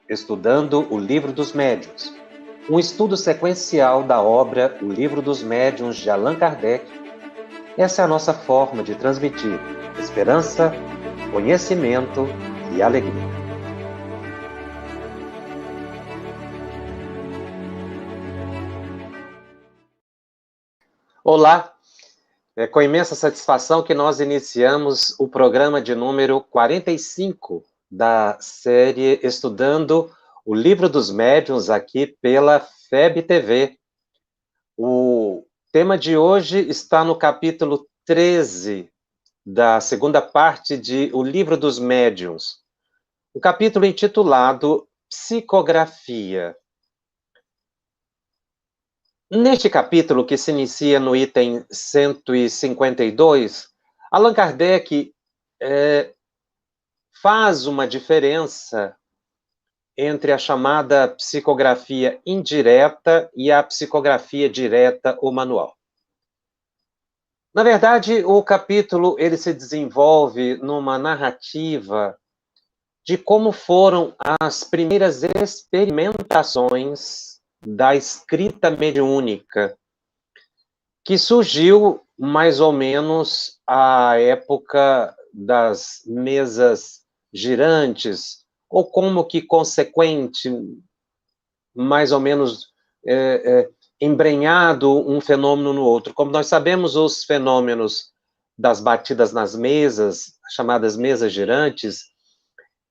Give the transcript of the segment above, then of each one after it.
Estudando o Livro dos Médiuns, um estudo sequencial da obra O Livro dos Médiuns de Allan Kardec. Essa é a nossa forma de transmitir esperança, conhecimento e alegria. Olá, é com imensa satisfação que nós iniciamos o programa de número 45 da série Estudando o Livro dos Médiuns aqui pela FEB TV. O tema de hoje está no capítulo 13 da segunda parte de O Livro dos Médiuns, o capítulo intitulado Psicografia. Neste capítulo, que se inicia no item 152, Allan Kardec faz uma diferença entre a chamada psicografia indireta e a psicografia direta ou manual. Na verdade, o capítulo ele se desenvolve numa narrativa de como foram as primeiras experimentações da escrita mediúnica, que surgiu mais ou menos à época das mesas girantes, ou como que consequente, mais ou menos embrenhado um fenômeno no outro. Como nós sabemos, os fenômenos das batidas nas mesas, chamadas mesas girantes,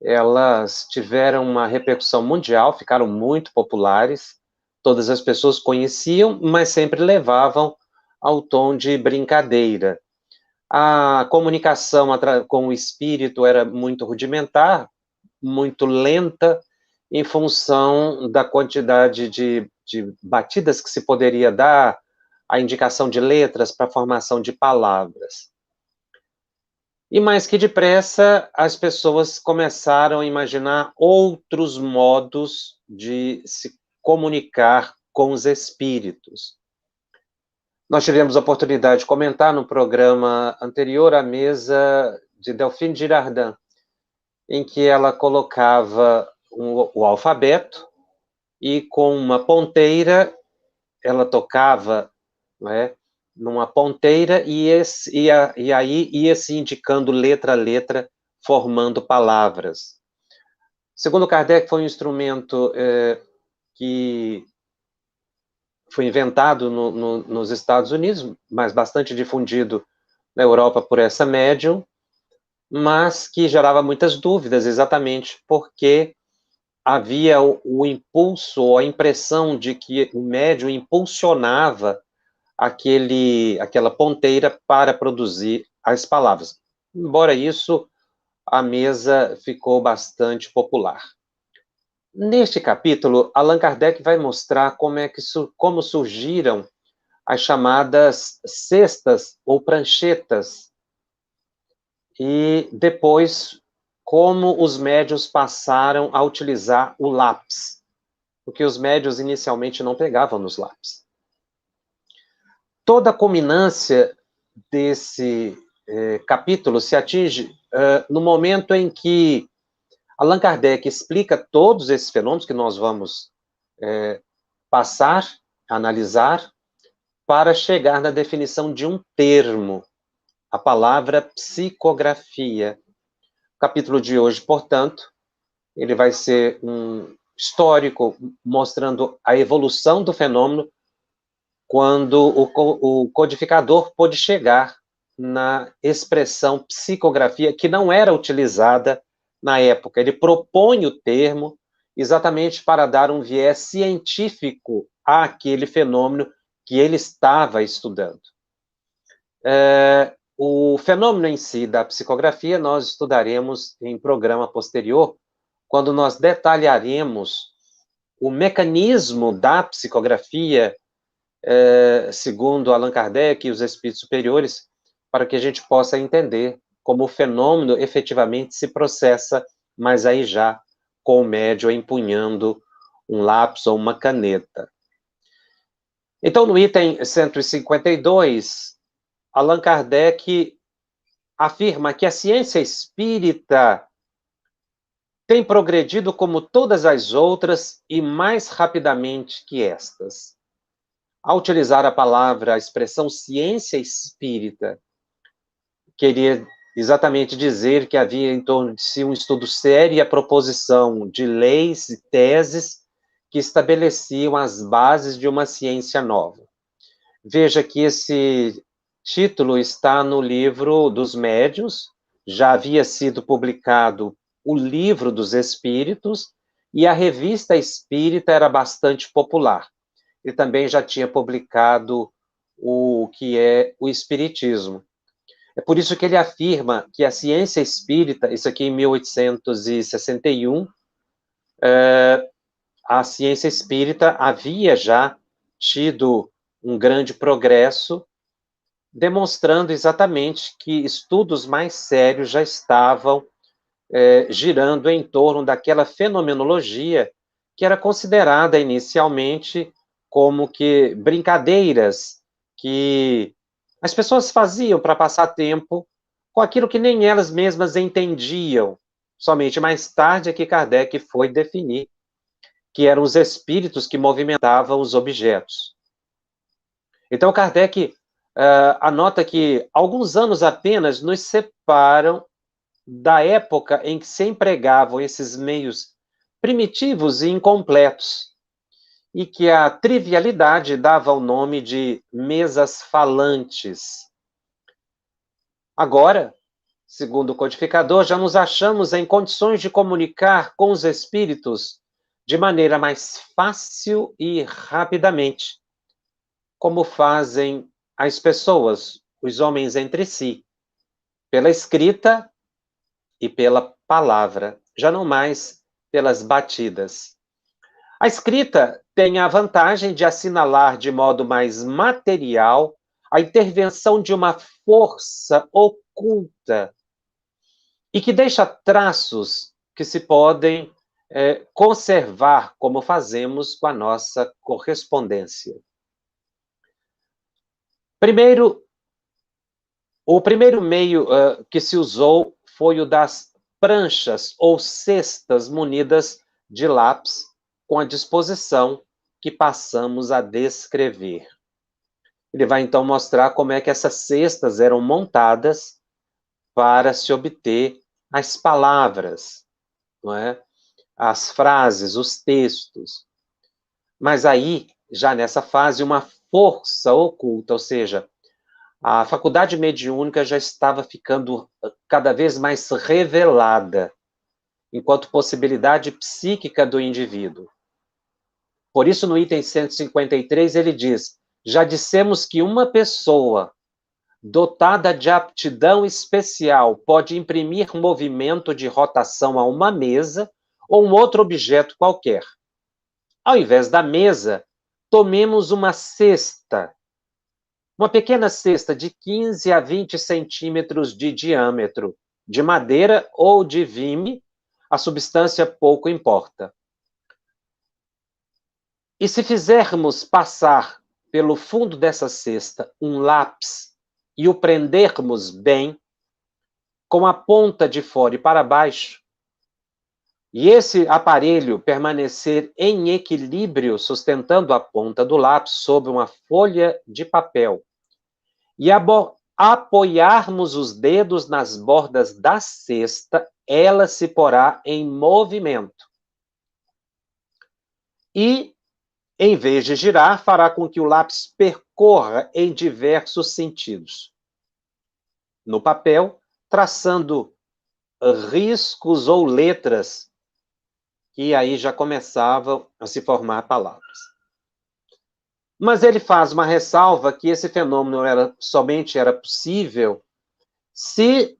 elas tiveram uma repercussão mundial, ficaram muito populares, todas as pessoas conheciam, mas sempre levavam ao tom de brincadeira. A comunicação com o espírito era muito rudimentar, muito lenta, em função da quantidade de batidas que se poderia dar, a indicação de letras para a formação de palavras. E mais que depressa, as pessoas começaram a imaginar outros modos de se comunicar com os espíritos. Nós tivemos a oportunidade de comentar no programa anterior a mesa de Delphine Girardin, em que ela colocava o alfabeto e com uma ponteira ela tocava, né, numa ponteira e aí ia se indicando letra a letra, formando palavras. Segundo Kardec, foi um instrumento que foi inventado nos Estados Unidos, mas bastante difundido na Europa por essa médium, mas que gerava muitas dúvidas, exatamente porque havia o impulso, ou a impressão de que o médium impulsionava aquela ponteira para produzir as palavras. Embora isso, a mesa ficou bastante popular. Neste capítulo, Allan Kardec vai mostrar como surgiram as chamadas cestas ou pranchetas, e depois como os médiuns passaram a utilizar o lápis, porque os médiuns inicialmente não pegavam nos lápis. Toda a culminância desse capítulo se atinge no momento em que Allan Kardec explica todos esses fenômenos que nós vamos passar, analisar, para chegar na definição de um termo, a palavra psicografia. O capítulo de hoje, portanto, ele vai ser um histórico, mostrando a evolução do fenômeno, quando o codificador pôde chegar na expressão psicografia, que não era utilizada na época. Ele propõe o termo exatamente para dar um viés científico àquele fenômeno que ele estava estudando. O fenômeno em si da psicografia nós estudaremos em programa posterior, quando nós detalharemos o mecanismo da psicografia, segundo Allan Kardec e os espíritos superiores, para que a gente possa entender como o fenômeno efetivamente se processa, mas aí já com o médium empunhando um lápis ou uma caneta. Então, no item 152, Allan Kardec afirma que a ciência espírita tem progredido como todas as outras e mais rapidamente que estas. Ao utilizar a palavra, a expressão ciência espírita, queria exatamente dizer que havia em torno de si um estudo sério e a proposição de leis e teses que estabeleciam as bases de uma ciência nova. Veja que esse título está no livro dos Médiuns, já havia sido publicado o Livro dos Espíritos, e a Revista Espírita era bastante popular. Ele também já tinha publicado o que é o Espiritismo. É por isso que ele afirma que a ciência espírita, isso aqui em 1861, a ciência espírita havia já tido um grande progresso, demonstrando exatamente que estudos mais sérios já estavam girando em torno daquela fenomenologia que era considerada inicialmente como que brincadeiras que as pessoas faziam para passar tempo com aquilo que nem elas mesmas entendiam. Somente mais tarde é que Kardec foi definir que eram os espíritos que movimentavam os objetos. Então, Kardec anota que alguns anos apenas nos separam da época em que se empregavam esses meios primitivos e incompletos, e que a trivialidade dava o nome de mesas falantes. Agora, segundo o codificador, já nos achamos em condições de comunicar com os espíritos de maneira mais fácil e rapidamente, como fazem as pessoas, os homens entre si, pela escrita e pela palavra, já não mais pelas batidas. A escrita tem a vantagem de assinalar de modo mais material a intervenção de uma força oculta e que deixa traços que se podem conservar, como fazemos com a nossa correspondência. O primeiro meio que se usou foi o das pranchas ou cestas munidas de lápis, com a disposição que passamos a descrever. Ele vai então mostrar como é que essas cestas eram montadas para se obter as palavras, não é? As frases, os textos. Mas aí, já nessa fase, uma força oculta, ou seja, a faculdade mediúnica já estava ficando cada vez mais revelada, enquanto possibilidade psíquica do indivíduo. Por isso, no item 153, ele diz: já dissemos que uma pessoa dotada de aptidão especial pode imprimir movimento de rotação a uma mesa ou um outro objeto qualquer. Ao invés da mesa, tomemos uma cesta, uma pequena cesta de 15 a 20 centímetros de diâmetro, de madeira ou de vime, a substância pouco importa. E se fizermos passar pelo fundo dessa cesta um lápis e o prendermos bem, com a ponta de fora e para baixo, e esse aparelho permanecer em equilíbrio, sustentando a ponta do lápis sobre uma folha de papel, e apoiarmos os dedos nas bordas da cesta, ela se porá em movimento. E, em vez de girar, fará com que o lápis percorra em diversos sentidos. No papel, traçando riscos ou letras, que aí já começavam a se formar palavras. Mas ele faz uma ressalva que esse fenômeno somente era possível se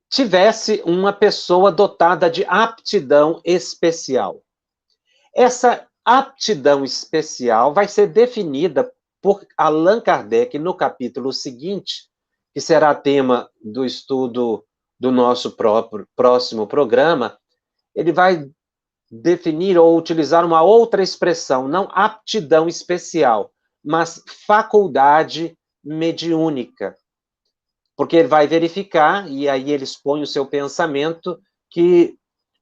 tivesse uma pessoa dotada de aptidão especial. Essa aptidão especial vai ser definida por Allan Kardec no capítulo seguinte, que será tema do estudo do nosso próximo programa. Ele vai definir ou utilizar uma outra expressão, não aptidão especial, mas faculdade mediúnica. Porque ele vai verificar, e aí ele expõe o seu pensamento, que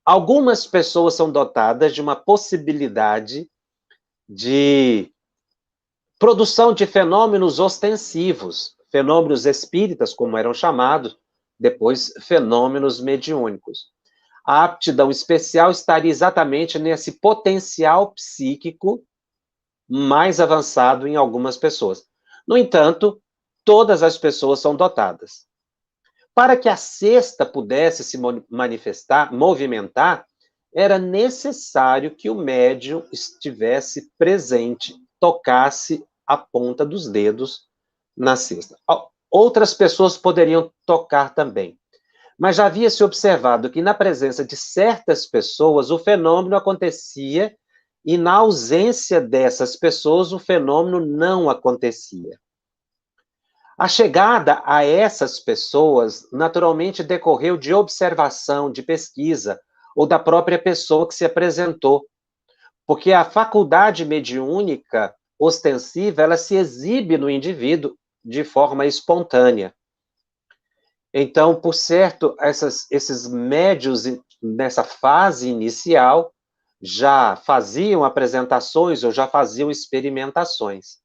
Algumas pessoas são dotadas de uma possibilidade de produção de fenômenos ostensivos, fenômenos espíritas, como eram chamados, depois fenômenos mediúnicos. A aptidão especial estaria exatamente nesse potencial psíquico mais avançado em algumas pessoas. No entanto, todas as pessoas são dotadas. Para que a cesta pudesse se manifestar, movimentar, era necessário que o médium estivesse presente, tocasse a ponta dos dedos na cesta. Outras pessoas poderiam tocar também. Mas já havia se observado que na presença de certas pessoas o fenômeno acontecia e na ausência dessas pessoas o fenômeno não acontecia. A chegada a essas pessoas naturalmente decorreu de observação, de pesquisa, ou da própria pessoa que se apresentou. Porque a faculdade mediúnica ostensiva, ela se exibe no indivíduo de forma espontânea. Então, por certo, esses médios, nessa fase inicial, já faziam apresentações ou já faziam experimentações.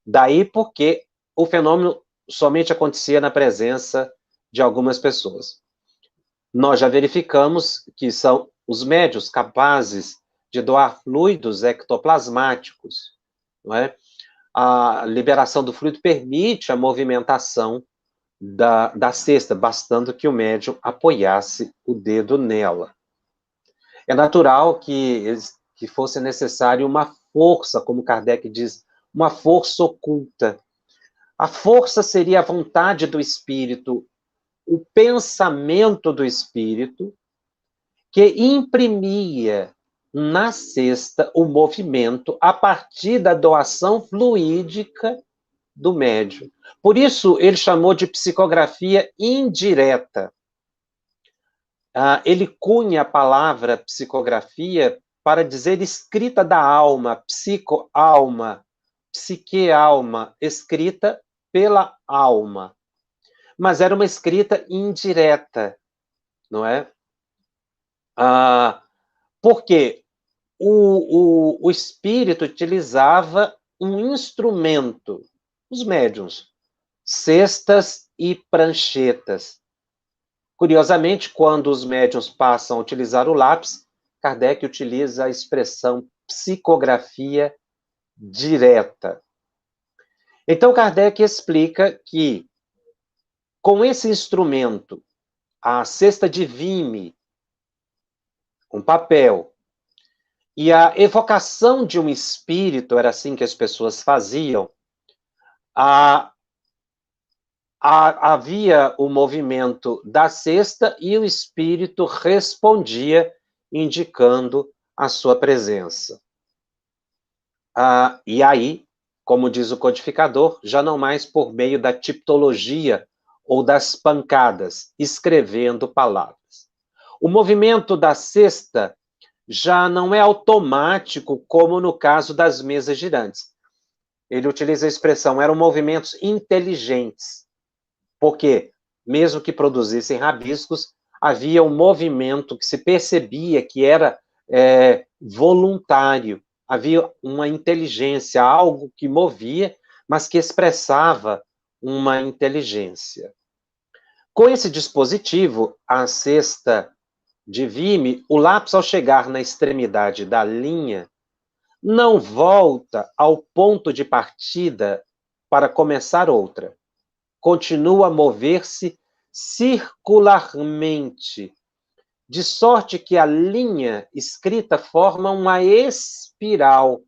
Daí porque o fenômeno somente acontecia na presença de algumas pessoas. Nós já verificamos que são os médios capazes de doar fluidos ectoplasmáticos, não é? A liberação do fluido permite a movimentação da cesta, bastando que o médium apoiasse o dedo nela. É natural que fosse necessário uma força, como Kardec diz, uma força oculta. A força seria a vontade do espírito, o pensamento do espírito, que imprimia na cesta o movimento a partir da doação fluídica do médium. Por isso, ele chamou de psicografia indireta. Ele cunha a palavra psicografia para dizer escrita da alma, psico-alma, psique-alma, escrita pela alma. Mas era uma escrita indireta, não é? Porque o espírito utilizava um instrumento, os médiuns, cestas e pranchetas. Curiosamente, quando os médiuns passam a utilizar o lápis, Kardec utiliza a expressão psicografia direta. Então, Kardec explica que, com esse instrumento, a cesta de vime, um papel, e a evocação de um espírito, era assim que as pessoas faziam, havia o movimento da cesta e o espírito respondia, indicando a sua presença. E aí, como diz o codificador, já não mais por meio da tipologia ou das pancadas, escrevendo palavras. O movimento da cesta já não é automático, como no caso das mesas girantes. Ele utiliza a expressão, eram movimentos inteligentes, porque, mesmo que produzissem rabiscos, havia um movimento que se percebia que era voluntário, havia uma inteligência, algo que movia, mas que expressava uma inteligência. Com esse dispositivo, a cesta de vime, o lápis, ao chegar na extremidade da linha, não volta ao ponto de partida para começar outra. Continua a mover-se circularmente, de sorte que a linha escrita forma uma espiral.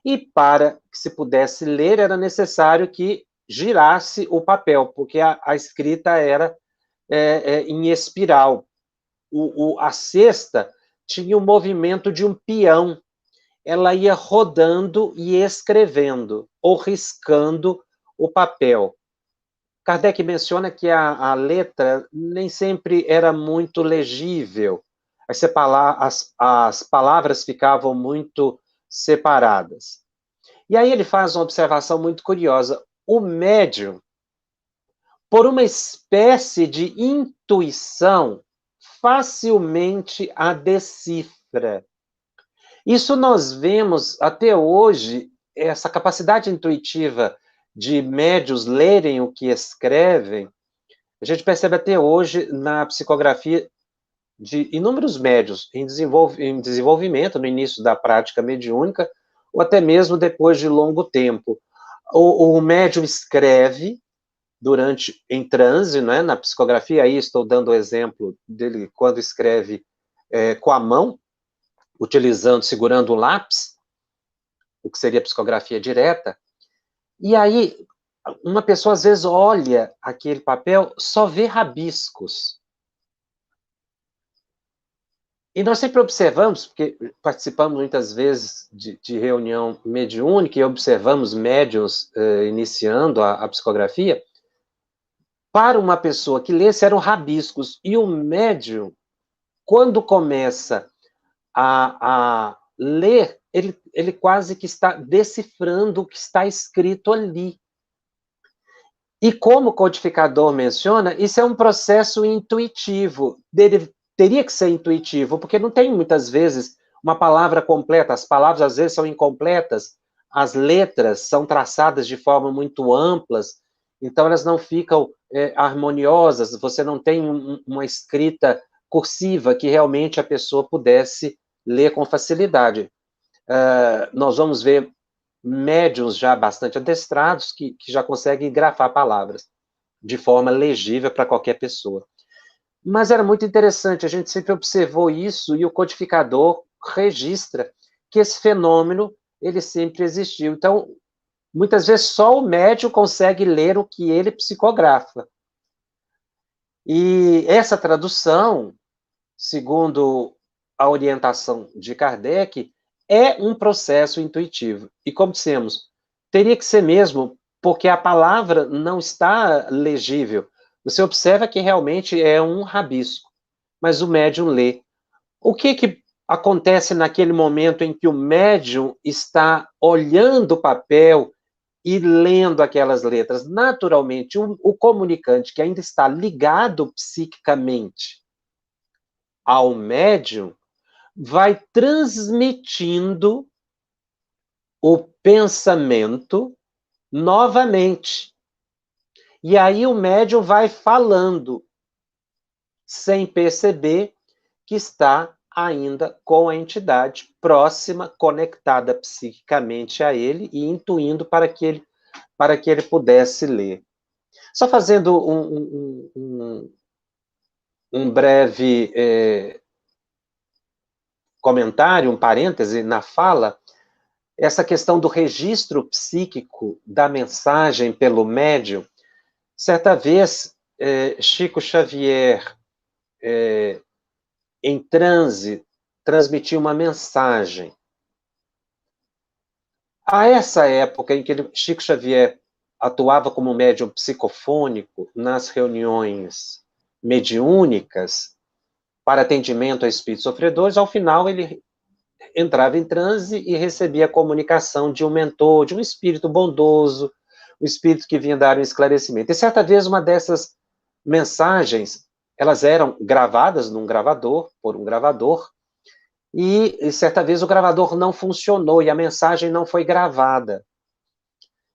E para que se pudesse ler, era necessário que girasse o papel, porque a escrita era em espiral. A cesta tinha o movimento de um peão. Ela ia rodando e escrevendo, ou riscando o papel. Kardec menciona que a letra nem sempre era muito legível. As palavras ficavam muito separadas. E aí ele faz uma observação muito curiosa. O médium, por uma espécie de intuição, facilmente a decifra. Isso nós vemos até hoje, essa capacidade intuitiva de médios lerem o que escrevem, a gente percebe até hoje na psicografia de inúmeros médios em desenvolvimento, no início da prática mediúnica, ou até mesmo depois de longo tempo. O médium escreve em transe, né, na psicografia, aí estou dando o exemplo dele quando escreve com a mão, segurando o lápis, o que seria psicografia direta, e aí uma pessoa às vezes olha aquele papel, só vê rabiscos. E nós sempre observamos, porque participamos muitas vezes de reunião mediúnica e observamos médiuns iniciando a psicografia, para uma pessoa que lê, eram rabiscos. E o médium, quando começa a ler, ele quase que está decifrando o que está escrito ali. E como o codificador menciona, isso é um processo intuitivo. Teria que ser intuitivo, porque não tem muitas vezes uma palavra completa. As palavras às vezes são incompletas, as letras são traçadas de forma muito amplas, então elas não ficam harmoniosas. Você não tem uma escrita cursiva que realmente a pessoa pudesse ler com facilidade. Nós vamos ver médiuns já bastante adestrados que já conseguem grafar palavras de forma legível para qualquer pessoa. Mas era muito interessante, a gente sempre observou isso e o codificador registra que esse fenômeno ele sempre existiu. Então, muitas vezes só o médium consegue ler o que ele psicografa. E essa tradução, segundo a orientação de Kardec, é um processo intuitivo. E como dissemos, teria que ser mesmo, porque a palavra não está legível. Você observa que realmente é um rabisco, mas o médium lê. O que acontece naquele momento em que o médium está olhando o papel e lendo aquelas letras? Naturalmente, o comunicante que ainda está ligado psiquicamente ao médium vai transmitindo o pensamento novamente. E aí o médium vai falando, sem perceber que está ainda com a entidade próxima, conectada psiquicamente a ele e intuindo para que ele pudesse ler. Só fazendo um breve comentário, um parêntese na fala, essa questão do registro psíquico da mensagem pelo médium. Certa vez, Chico Xavier, em transe, transmitiu uma mensagem. A essa época em que Chico Xavier atuava como médium psicofônico nas reuniões mediúnicas para atendimento a espíritos sofredores, ao final ele entrava em transe e recebia a comunicação de um mentor, de um espírito bondoso, um espírito que vinha dar um esclarecimento. E certa vez uma dessas mensagens, elas eram gravadas num gravador, por um gravador, e certa vez o gravador não funcionou e a mensagem não foi gravada.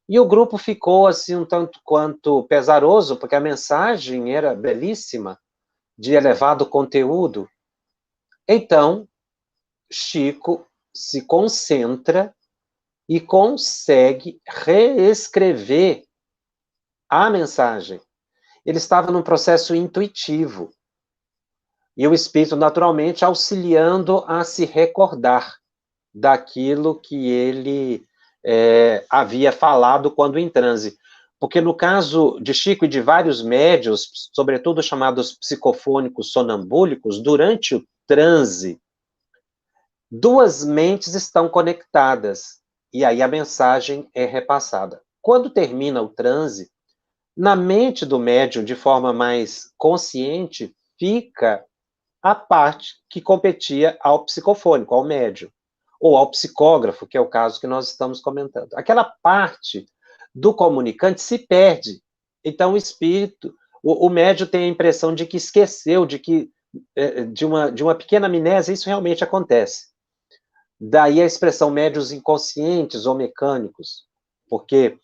E o grupo ficou assim um tanto quanto pesaroso, porque a mensagem era belíssima, de elevado conteúdo. Então, Chico se concentra e consegue reescrever a mensagem. Ele estava num processo intuitivo. E o espírito, naturalmente, auxiliando a se recordar daquilo que ele havia falado quando em transe. Porque no caso de Chico e de vários médios, sobretudo chamados psicofônicos sonambúlicos, durante o transe, duas mentes estão conectadas, e aí a mensagem é repassada. Quando termina o transe, na mente do médium, de forma mais consciente, fica a parte que competia ao psicofônico, ao médium, ou ao psicógrafo, que é o caso que nós estamos comentando. Aquela parte do comunicante se perde. Então o espírito, o médium tem a impressão de que esqueceu, de que de uma pequena amnésia, isso realmente acontece. Daí a expressão médios inconscientes ou mecânicos, porque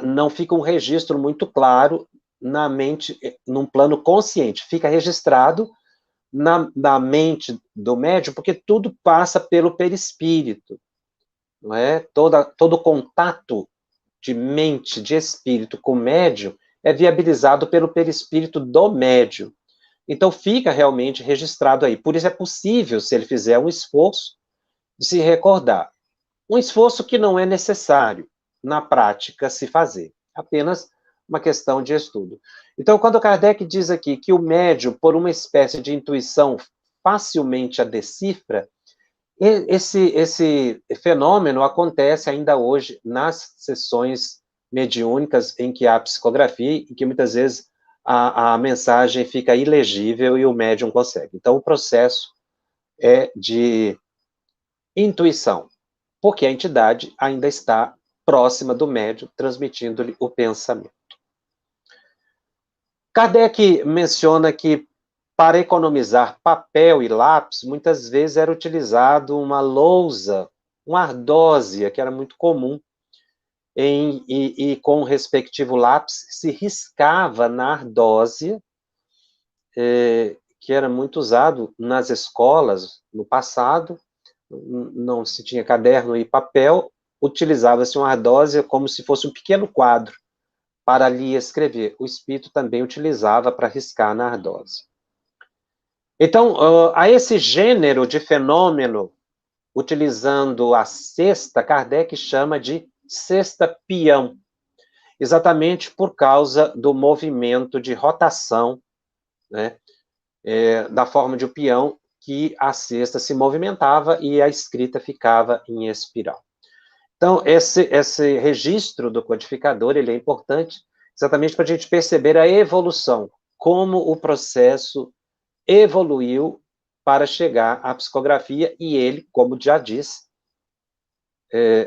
não fica um registro muito claro na mente, num plano consciente, fica registrado na mente do médium, porque tudo passa pelo perispírito, não é? Todo contato de mente, de espírito com o médium é viabilizado pelo perispírito do médium. Então fica realmente registrado aí. Por isso é possível, se ele fizer um esforço, de se recordar. Um esforço que não é necessário, na prática, se fazer. Apenas uma questão de estudo. Então, quando Kardec diz aqui que o médium, por uma espécie de intuição, facilmente a decifra, esse fenômeno acontece ainda hoje nas sessões mediúnicas em que há psicografia e que muitas vezes a mensagem fica ilegível e o médium consegue. Então, o processo é de intuição, porque a entidade ainda está próxima do médium, transmitindo-lhe o pensamento. Kardec menciona que, para economizar papel e lápis, muitas vezes era utilizado uma lousa, uma ardósia, que era muito comum, e com o respectivo lápis se riscava na ardósia, que era muito usado nas escolas no passado, não se tinha caderno e papel, utilizava-se uma ardósia como se fosse um pequeno quadro para ali escrever. O espírito também utilizava para riscar na ardósia. Então, a esse gênero de fenômeno, utilizando a cesta, Kardec chama de cesta peão, exatamente por causa do movimento de rotação, né, da forma de um peão, que a cesta se movimentava e a escrita ficava em espiral. Então, esse registro do codificador, ele é importante exatamente para a gente perceber a evolução, como o processo evoluiu para chegar à psicografia e ele, como já disse,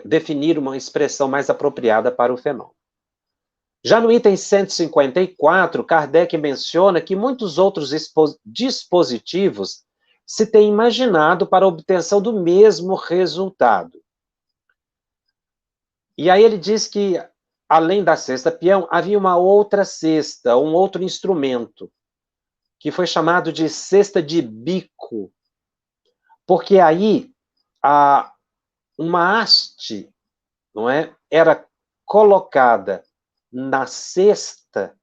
definir uma expressão mais apropriada para o fenômeno. Já no item 154, Kardec menciona que muitos outros dispositivos se têm imaginado para a obtenção do mesmo resultado. E aí ele diz que, além da cesta peão, havia uma outra cesta, um outro instrumento, que foi chamado de cesta de bico, porque aí uma haste, não é, era colocada na cesta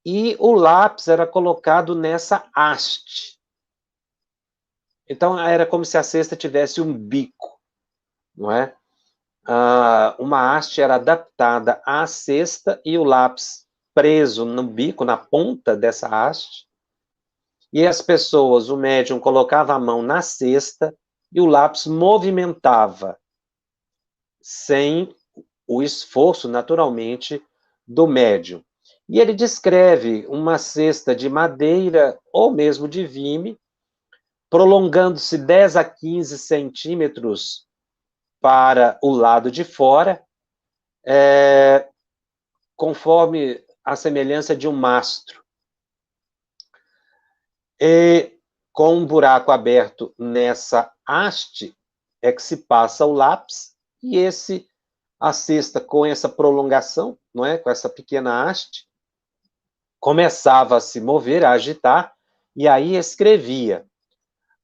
e o lápis era colocado nessa haste. Então, era como se a cesta tivesse um bico, não é? Uma haste era adaptada à cesta e o lápis preso no bico, na ponta dessa haste. E as pessoas, o médium colocava a mão na cesta e o lápis movimentava, sem o esforço, naturalmente, do médium. E ele descreve uma cesta de madeira ou mesmo de vime, prolongando-se 10 a 15 centímetros para o lado de fora, conforme a semelhança de um mastro. E com um buraco aberto nessa haste é que se passa o lápis, e a cesta com essa prolongação, não é? Com essa pequena haste, começava a se mover, a agitar, e aí escrevia.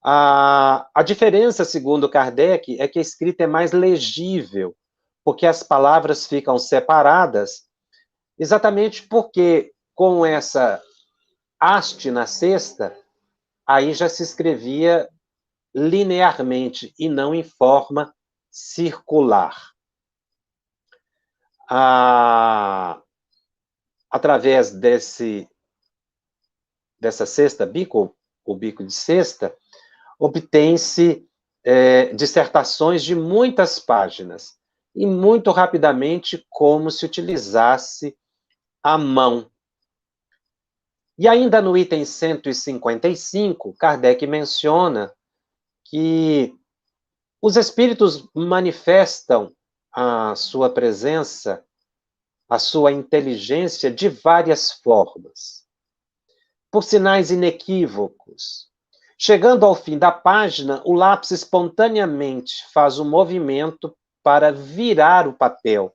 A diferença, segundo Kardec, é que a escrita é mais legível, porque as palavras ficam separadas, exatamente porque com essa haste na cesta, aí já se escrevia linearmente e não em forma circular. Através dessa cesta, bico, o bico de cesta, obtém-se dissertações de muitas páginas, e muito rapidamente como se utilizasse a mão. E ainda no item 155, Kardec menciona que os espíritos manifestam a sua presença, a sua inteligência de várias formas. por sinais inequívocos. Chegando ao fim da página, o lápis espontaneamente faz um movimento para virar o papel.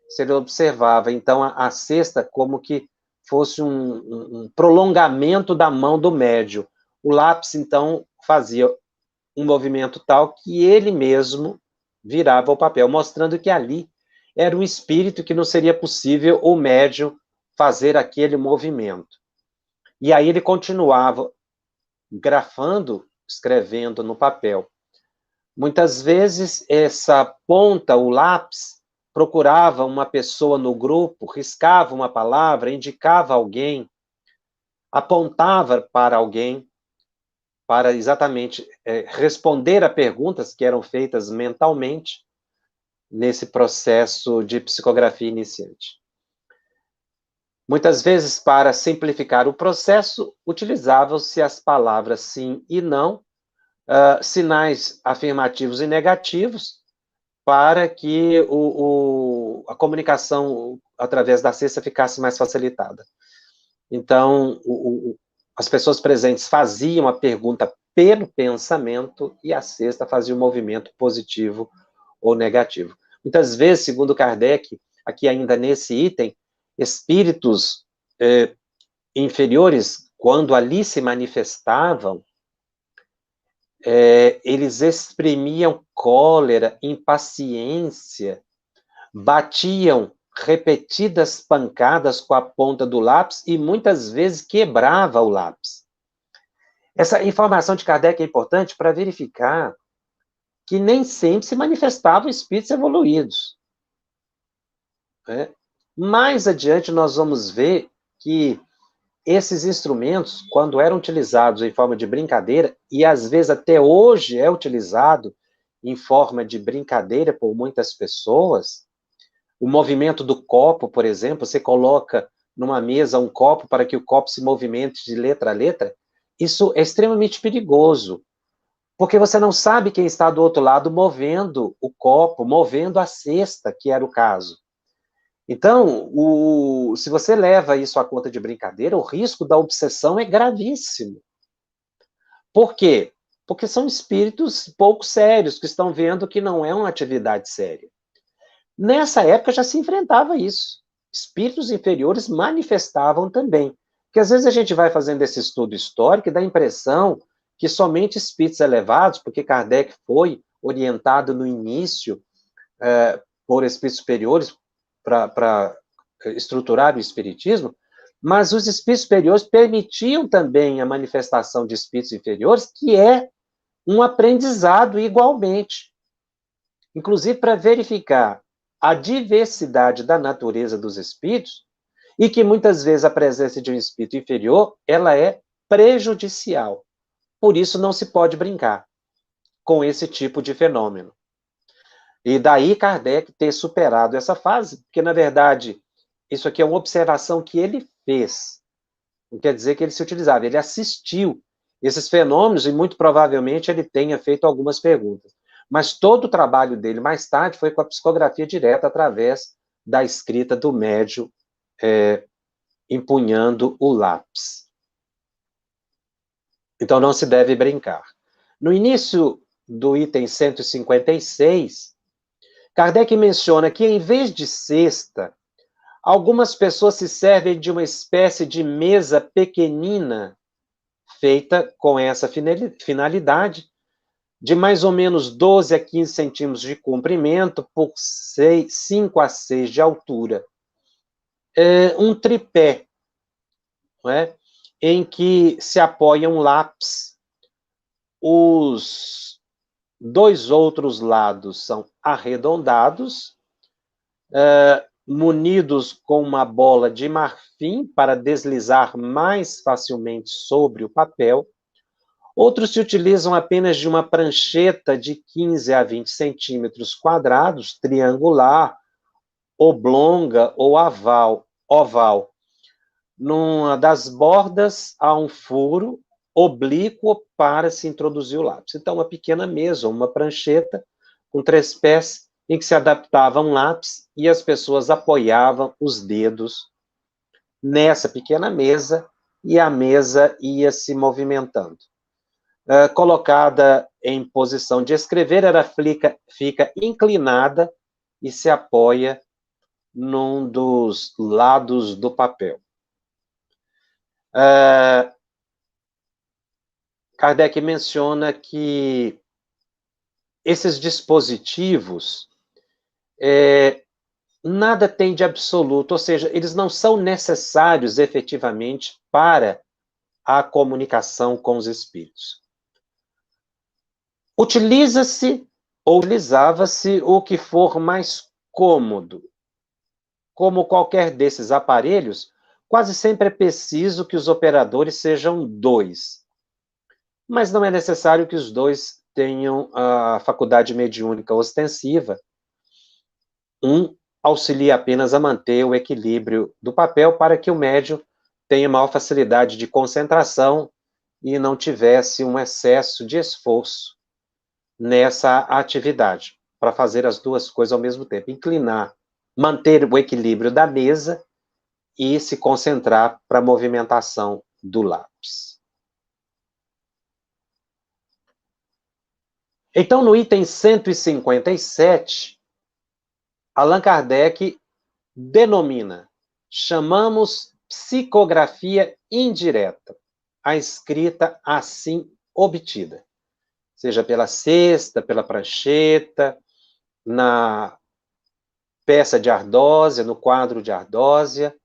Você observava, então, a cesta como que fosse um prolongamento da mão do médium. O lápis, então, fazia um movimento tal que ele mesmo virava o papel, mostrando que ali era um espírito que não seria possível o médium fazer aquele movimento. E aí ele continuava grafando, escrevendo no papel. Muitas vezes, essa ponta, o lápis, procurava uma pessoa no grupo, riscava uma palavra, indicava alguém, apontava para alguém, para exatamente responder a perguntas que eram feitas mentalmente nesse processo de psicografia iniciante. Muitas vezes, para simplificar o processo, utilizavam-se as palavras sim e não, sinais afirmativos e negativos, para que a comunicação através da cesta ficasse mais facilitada. Então, as pessoas presentes faziam a pergunta pelo pensamento e a cesta fazia um movimento positivo ou negativo. Muitas vezes, segundo Kardec, aqui ainda nesse item, espíritos inferiores, quando ali se manifestavam, eles exprimiam cólera, impaciência, batiam repetidas pancadas com a ponta do lápis e muitas vezes quebrava o lápis. Essa informação de Kardec é importante para verificar que nem sempre se manifestavam espíritos evoluídos. Mais adiante nós vamos ver que esses instrumentos, quando eram utilizados em forma de brincadeira, e às vezes até hoje é utilizado em forma de brincadeira por muitas pessoas, o movimento do copo, por exemplo, você coloca numa mesa um copo para que o copo se movimente de letra a letra, isso é extremamente perigoso, porque você não sabe quem está do outro lado movendo o copo, movendo a cesta, que era o caso. Então, se você leva isso à conta de brincadeira, o risco da obsessão é gravíssimo. Por quê? Porque são espíritos pouco sérios, que estão vendo que não é uma atividade séria. Nessa época já se enfrentava isso. Espíritos inferiores manifestavam também. Porque às vezes a gente vai fazendo esse estudo histórico e dá a impressão que somente espíritos elevados, porque Kardec foi orientado no início por espíritos superiores para estruturar o espiritismo, mas os espíritos superiores permitiam também a manifestação de espíritos inferiores, que é um aprendizado igualmente. Inclusive para verificar a diversidade da natureza dos espíritos, e que muitas vezes a presença de um espírito inferior, ela é prejudicial. Por isso não se pode brincar com esse tipo de fenômeno. E daí Kardec ter superado essa fase, porque na verdade isso aqui é uma observação que ele fez. Não quer dizer que ele se utilizava, ele assistiu esses fenômenos e muito provavelmente ele tenha feito algumas perguntas. Mas todo o trabalho dele mais tarde foi com a psicografia direta através da escrita do médium empunhando o lápis. Então não se deve brincar. No início do item 156, Kardec menciona que em vez de cesta, algumas pessoas se servem de uma espécie de mesa pequenina, feita com essa finalidade, de mais ou menos 12 a 15 centímetros de comprimento, por 5 a 6 de altura. Um tripé, não é? Em que se apoia um lápis. Os dois outros lados são arredondados, munidos com uma bola de marfim para deslizar mais facilmente sobre o papel. Outros se utilizam apenas de uma prancheta de 15 a 20 centímetros quadrados, triangular, oblonga ou oval. Numa das bordas há um furo oblíquo para se introduzir o lápis. Então, uma pequena mesa, uma prancheta com 3 pés, em que se adaptava um lápis e as pessoas apoiavam os dedos nessa pequena mesa e a mesa ia se movimentando. Colocada em posição de escrever, ela fica inclinada e se apoia num dos lados do papel. Kardec menciona que esses dispositivos nada tem de absoluto, ou seja, eles não são necessários efetivamente para a comunicação com os espíritos. Utiliza-se ou utilizava-se o que for mais cômodo. Como qualquer desses aparelhos, quase sempre é preciso que os operadores sejam dois. Mas não é necessário que os dois tenham a faculdade mediúnica ostensiva. Um auxilia apenas a manter o equilíbrio do papel para que o médium tenha maior facilidade de concentração e não tivesse um excesso de esforço nessa atividade, para fazer as duas coisas ao mesmo tempo, inclinar, manter o equilíbrio da mesa e se concentrar para a movimentação do lápis. Então, no item 157, Allan Kardec denomina, chamamos psicografia indireta, a escrita assim obtida, seja pela cesta, pela prancheta, na peça de ardósia, no quadro de ardósia,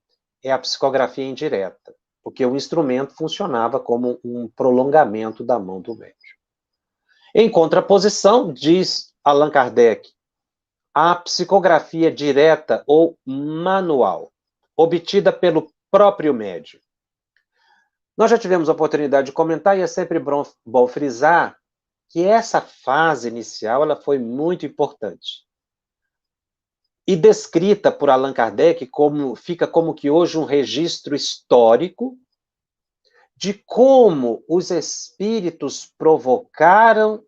é a psicografia indireta, porque o instrumento funcionava como um prolongamento da mão do médium. Em contraposição, diz Allan Kardec, a psicografia direta ou manual, obtida pelo próprio médium. Nós já tivemos a oportunidade de comentar, e é sempre bom frisar, que essa fase inicial ela foi muito importante. E descrita por Allan Kardec fica como que hoje um registro histórico de como os espíritos provocaram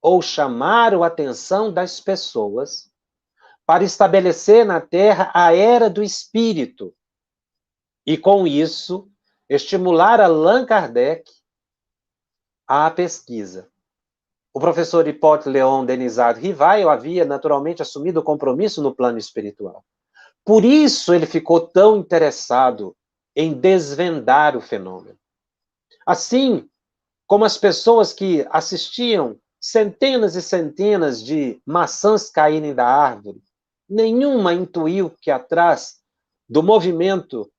ou chamaram a atenção das pessoas para estabelecer na Terra a era do espírito. E com isso, estimular Allan Kardec à pesquisa. O professor Hipólito Leon Denizado Rivaio havia naturalmente assumido o compromisso no plano espiritual. Por isso ele ficou tão interessado em desvendar o fenômeno. Assim como as pessoas que assistiam centenas e centenas de maçãs caírem da árvore, nenhuma intuiu que atrás do movimento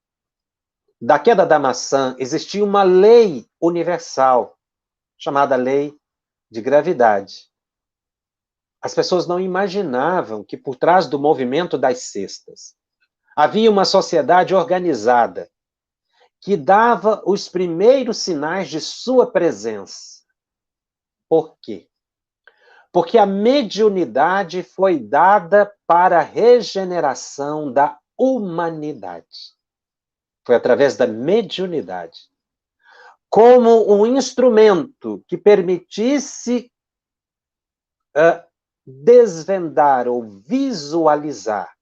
da queda da maçã existia uma lei universal, chamada lei de gravidade. As pessoas não imaginavam que por trás do movimento das cestas havia uma sociedade organizada que dava os primeiros sinais de sua presença. Por quê? Porque a mediunidade foi dada para a regeneração da humanidade. Foi através da mediunidade. Como um instrumento que permitisse desvendar ou visualizar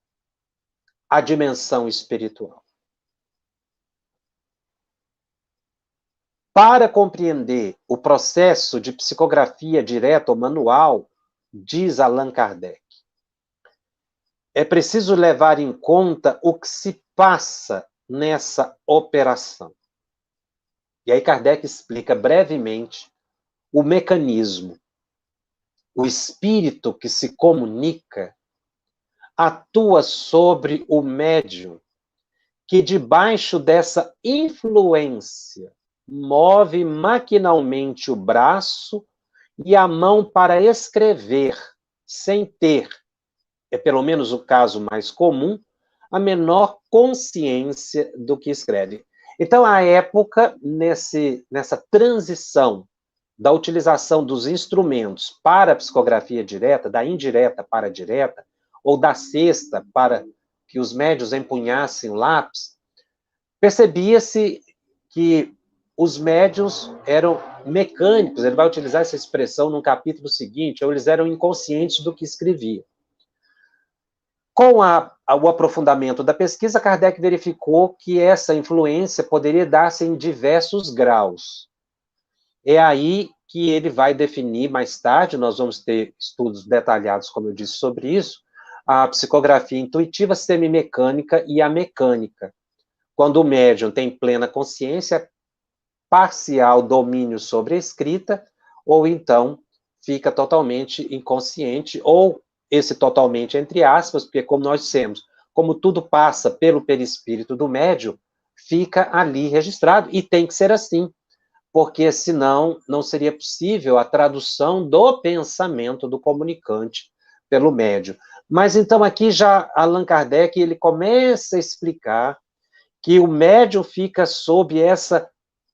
a dimensão espiritual. Para compreender o processo de psicografia direta ou manual, diz Allan Kardec, é preciso levar em conta o que se passa nessa operação. E aí Kardec explica brevemente o mecanismo. O espírito que se comunica atua sobre o médium, que debaixo dessa influência move maquinalmente o braço e a mão para escrever, sem ter, é pelo menos o caso mais comum, a menor consciência do que escreve. Então, à época, nessa transição da utilização dos instrumentos para a psicografia direta, da indireta para a direta, ou da cesta para que os médiuns empunhassem o lápis, percebia-se que os médiuns eram mecânicos, ele vai utilizar essa expressão no capítulo seguinte, ou eles eram inconscientes do que escreviam. Com o aprofundamento da pesquisa, Kardec verificou que essa influência poderia dar-se em diversos graus. É aí que ele vai definir mais tarde, nós vamos ter estudos detalhados, como eu disse, sobre isso, a psicografia intuitiva, semimecânica e a mecânica. Quando o médium tem plena consciência, parcial domínio sobre a escrita, ou então fica totalmente inconsciente, ou esse totalmente entre aspas, porque como nós dissemos, como tudo passa pelo perispírito do médium, fica ali registrado, e tem que ser assim, porque senão não seria possível a tradução do pensamento do comunicante pelo médium. Mas então aqui já Allan Kardec, ele começa a explicar que o médium fica sob essa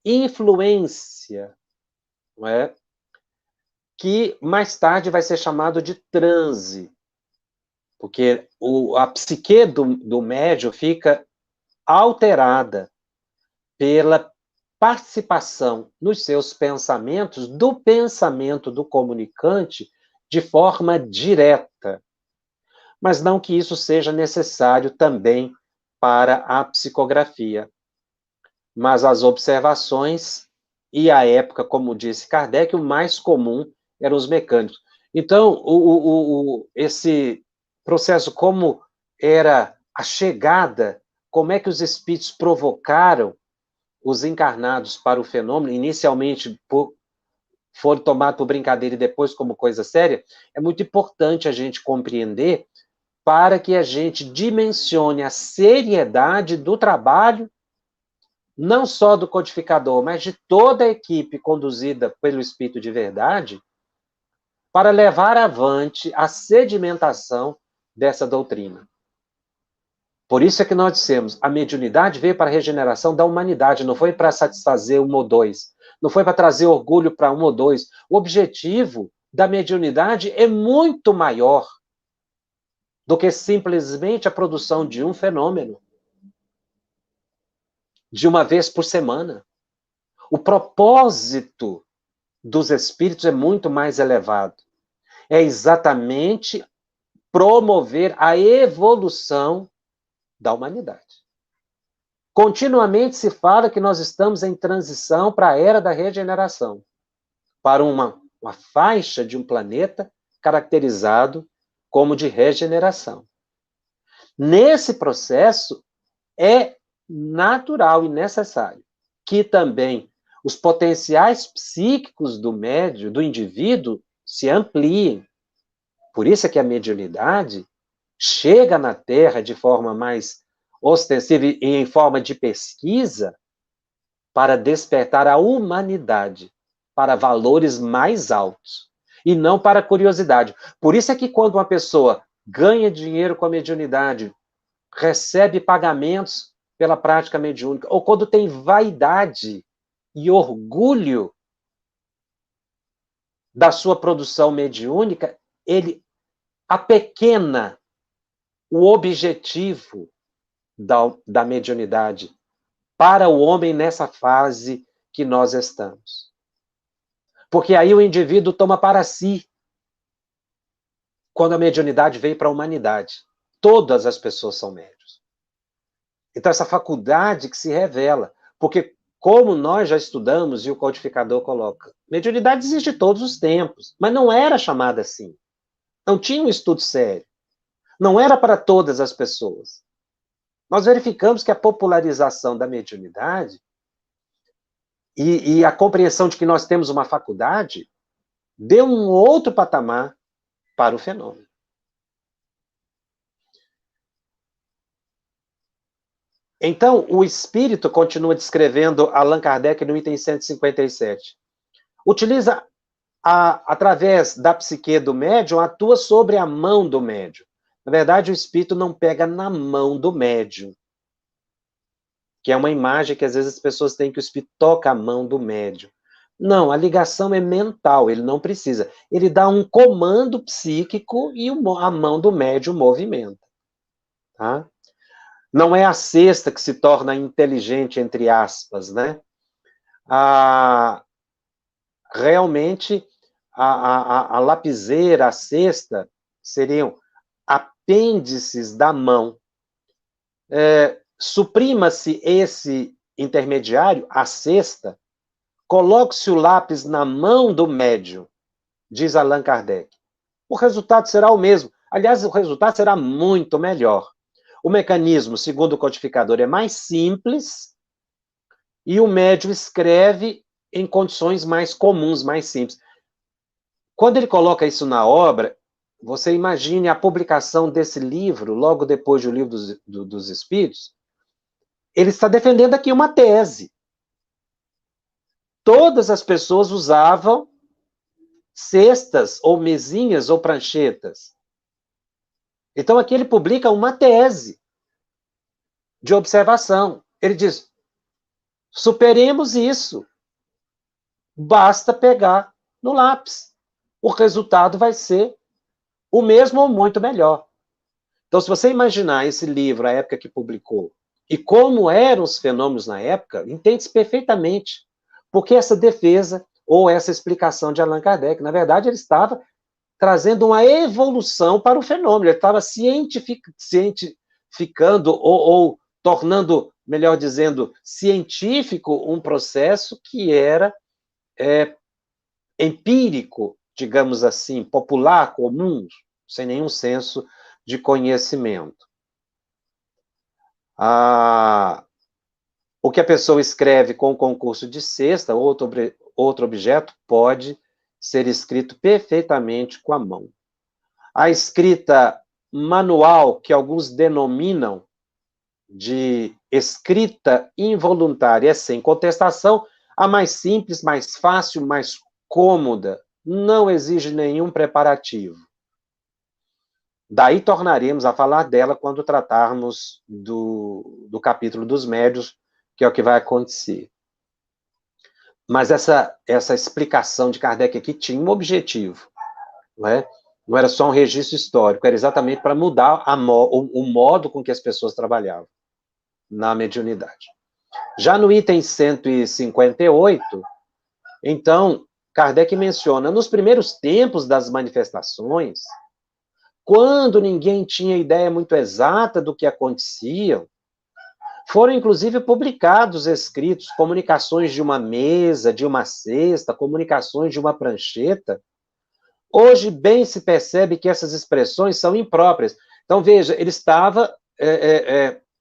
influência, não é? Que mais tarde vai ser chamado de transe, porque a psique do médium fica alterada pela participação nos seus pensamentos do pensamento do comunicante de forma direta. Mas não que isso seja necessário também para a psicografia. Mas as observações e a época, como disse Kardec, o mais comum eram os mecânicos. Então, esse processo, como era a chegada, como é que os espíritos provocaram os encarnados para o fenômeno, inicialmente foram tomados por brincadeira e depois como coisa séria, é muito importante a gente compreender para que a gente dimensione a seriedade do trabalho, não só do codificador, mas de toda a equipe conduzida pelo Espírito de Verdade, para levar avante a sedimentação dessa doutrina. Por isso é que nós dissemos, a mediunidade veio para a regeneração da humanidade, não foi para satisfazer um ou dois, não foi para trazer orgulho para um ou dois. O objetivo da mediunidade é muito maior do que simplesmente a produção de um fenômeno, de uma vez por semana. O propósito dos espíritos é muito mais elevado. É exatamente promover a evolução da humanidade. Continuamente se fala que nós estamos em transição para a era da regeneração, para uma faixa de um planeta caracterizado como de regeneração. Nesse processo, é natural e necessário que também os potenciais psíquicos do médium, do indivíduo, se ampliem. Por isso é que a mediunidade chega na Terra de forma mais ostensiva e em forma de pesquisa para despertar a humanidade para valores mais altos e não para curiosidade. Por isso é que quando uma pessoa ganha dinheiro com a mediunidade, recebe pagamentos pela prática mediúnica, ou quando tem vaidade e orgulho da sua produção mediúnica, ele apequena o objetivo da mediunidade para o homem nessa fase que nós estamos. Porque aí o indivíduo toma para si, quando a mediunidade veio para a humanidade. Todas as pessoas são médiuns. Então, essa faculdade que se revela, porque como nós já estudamos e o codificador coloca, mediunidade existe todos os tempos, mas não era chamada assim. Não tinha um estudo sério. Não era para todas as pessoas. Nós verificamos que a popularização da mediunidade e a compreensão de que nós temos uma faculdade deu um outro patamar para o fenômeno. Então, o espírito, continua descrevendo Allan Kardec no item 157, utiliza, através da psique do médium, atua sobre a mão do médium. Na verdade, o espírito não pega na mão do médium, que é uma imagem que às vezes as pessoas têm, que o espírito toca a mão do médium. Não, a ligação é mental, ele não precisa. Ele dá um comando psíquico e a mão do médium movimenta. Tá? Não é a cesta que se torna inteligente, entre aspas, né? Realmente, a lapiseira, a cesta, seriam apêndices da mão. Suprima-se esse intermediário, a cesta, coloque-se o lápis na mão do médium, diz Allan Kardec. O resultado será o mesmo. Aliás, o resultado será muito melhor. O mecanismo, segundo o codificador, é mais simples e o médium escreve em condições mais comuns, mais simples. Quando ele coloca isso na obra, você imagine a publicação desse livro, logo depois do Livro dos Espíritos, ele está defendendo aqui uma tese. Todas as pessoas usavam cestas, ou mesinhas, ou pranchetas. Então, aqui ele publica uma tese de observação. Ele diz, superemos isso. Basta pegar no lápis. O resultado vai ser o mesmo ou muito melhor. Então, se você imaginar esse livro, a época que publicou, e como eram os fenômenos na época, entende-se perfeitamente porque essa defesa ou essa explicação de Allan Kardec, na verdade, ele estava trazendo uma evolução para o fenômeno, ele estava cientificando ou tornando, melhor dizendo, científico um processo que era empírico, digamos assim, popular, comum, sem nenhum senso de conhecimento. O que a pessoa escreve com o concurso de cesta, outro objeto, pode ser escrito perfeitamente com a mão. A escrita manual, que alguns denominam de escrita involuntária, sem contestação, a mais simples, mais fácil, mais cômoda, não exige nenhum preparativo. Daí tornaremos a falar dela quando tratarmos do capítulo dos médiuns, que é o que vai acontecer. Mas essa explicação de Kardec aqui tinha um objetivo, não é? Não era só um registro histórico, era exatamente para mudar o modo com que as pessoas trabalhavam na mediunidade. Já no item 158, então, Kardec menciona, nos primeiros tempos das manifestações, quando ninguém tinha ideia muito exata do que acontecia, foram inclusive publicados escritos, comunicações de uma mesa, de uma cesta, comunicações de uma prancheta. Hoje bem se percebe que essas expressões são impróprias. Então, veja, ele estava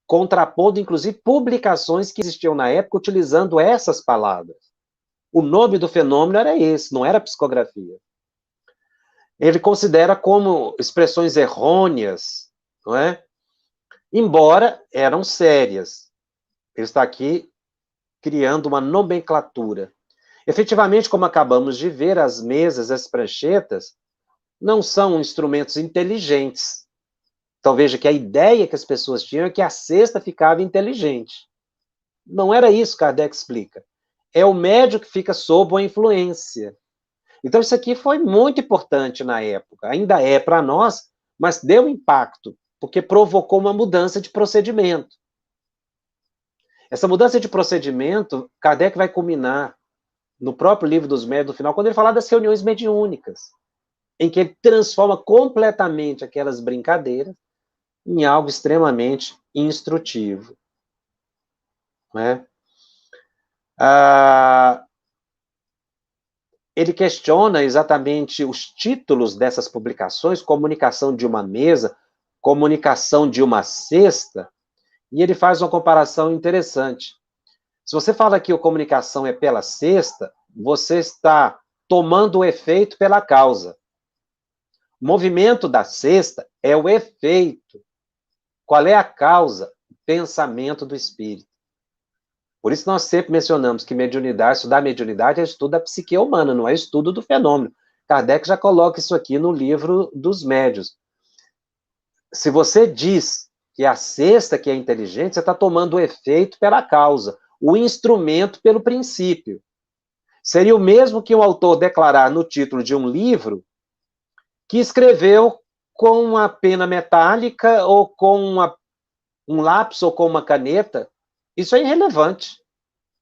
contrapondo, inclusive, publicações que existiam na época utilizando essas palavras. O nome do fenômeno era esse, não era psicografia. Ele considera como expressões errôneas, não é? Embora eram sérias. Ele está aqui criando uma nomenclatura. Efetivamente, como acabamos de ver, as mesas, as pranchetas, não são instrumentos inteligentes. Então veja que a ideia que as pessoas tinham é que a cesta ficava inteligente. Não era isso que Kardec explica. É o médium que fica sob a influência. Então isso aqui foi muito importante na época. Ainda é para nós, mas deu impacto, porque provocou uma mudança de procedimento. Essa mudança de procedimento, Kardec vai culminar no próprio Livro dos Médiuns, no final, quando ele fala das reuniões mediúnicas, em que ele transforma completamente aquelas brincadeiras em algo extremamente instrutivo. Né? Ele questiona exatamente os títulos dessas publicações, comunicação de uma mesa, comunicação de uma cesta, e ele faz uma comparação interessante. Se você fala que a comunicação é pela cesta, você está tomando o efeito pela causa. O movimento da cesta é o efeito. Qual é a causa? O pensamento do espírito. Por isso nós sempre mencionamos que mediunidade, estudar mediunidade é estudo da psique humana, não é estudo do fenômeno. Kardec já coloca isso aqui no Livro dos Médiuns. Se você diz que a cesta que é inteligente, você está tomando o efeito pela causa, o instrumento pelo princípio. Seria o mesmo que um autor declarar no título de um livro que escreveu com uma pena metálica ou com um lápis ou com uma caneta. Isso é irrelevante.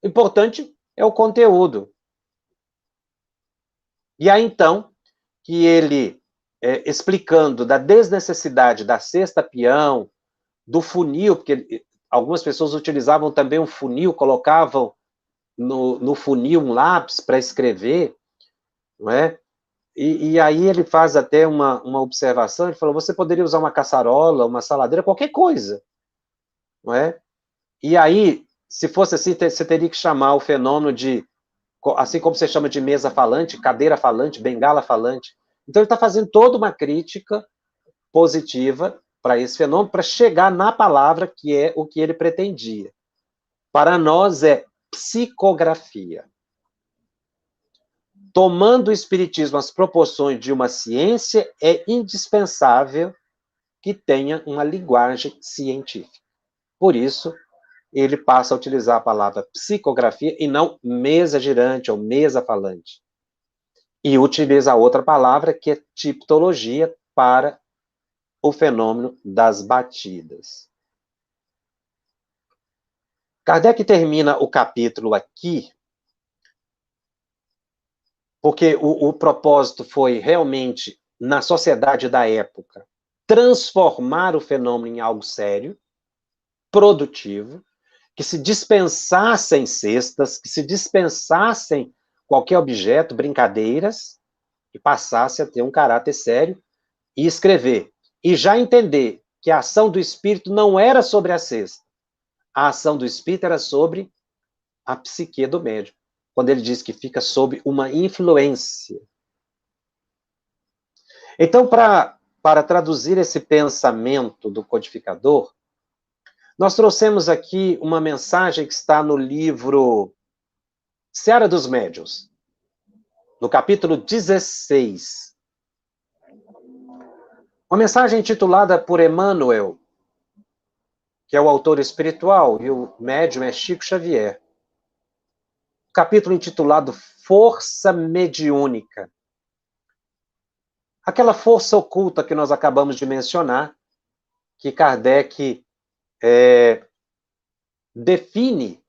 O importante é o conteúdo. E aí, então, que ele explicando da desnecessidade da cesta peão, do funil, porque algumas pessoas utilizavam também um funil, colocavam no funil um lápis para escrever, não é? E aí ele faz até uma observação, ele falou, você poderia usar uma caçarola, uma saladeira, qualquer coisa, não é? E aí, se fosse assim, você teria que chamar o fenômeno de, assim como você chama de mesa falante, cadeira falante, bengala falante. Então ele está fazendo toda uma crítica positiva para esse fenômeno, para chegar na palavra que é o que ele pretendia. Para nós é psicografia. Tomando o espiritismo as proporções de uma ciência, é indispensável que tenha uma linguagem científica. Por isso, ele passa a utilizar a palavra psicografia e não mesa girante ou mesa falante. E utiliza a outra palavra, que é tipologia, para o fenômeno das batidas. Kardec termina o capítulo aqui, porque o propósito foi realmente, na sociedade da época, transformar o fenômeno em algo sério, produtivo, que se dispensassem cestas, que se dispensassem qualquer objeto, brincadeiras, e passasse a ter um caráter sério e escrever. E já entender que a ação do espírito não era sobre a cesta. A ação do espírito era sobre a psique do médium. Quando ele diz que fica sob uma influência. Então, para traduzir esse pensamento do codificador, nós trouxemos aqui uma mensagem que está no livro Seara dos Médiuns, no capítulo 16. Uma mensagem intitulada por Emmanuel, que é o autor espiritual, e o médium é Chico Xavier. Capítulo intitulado Força Mediúnica. Aquela força oculta que nós acabamos de mencionar, que Kardec define,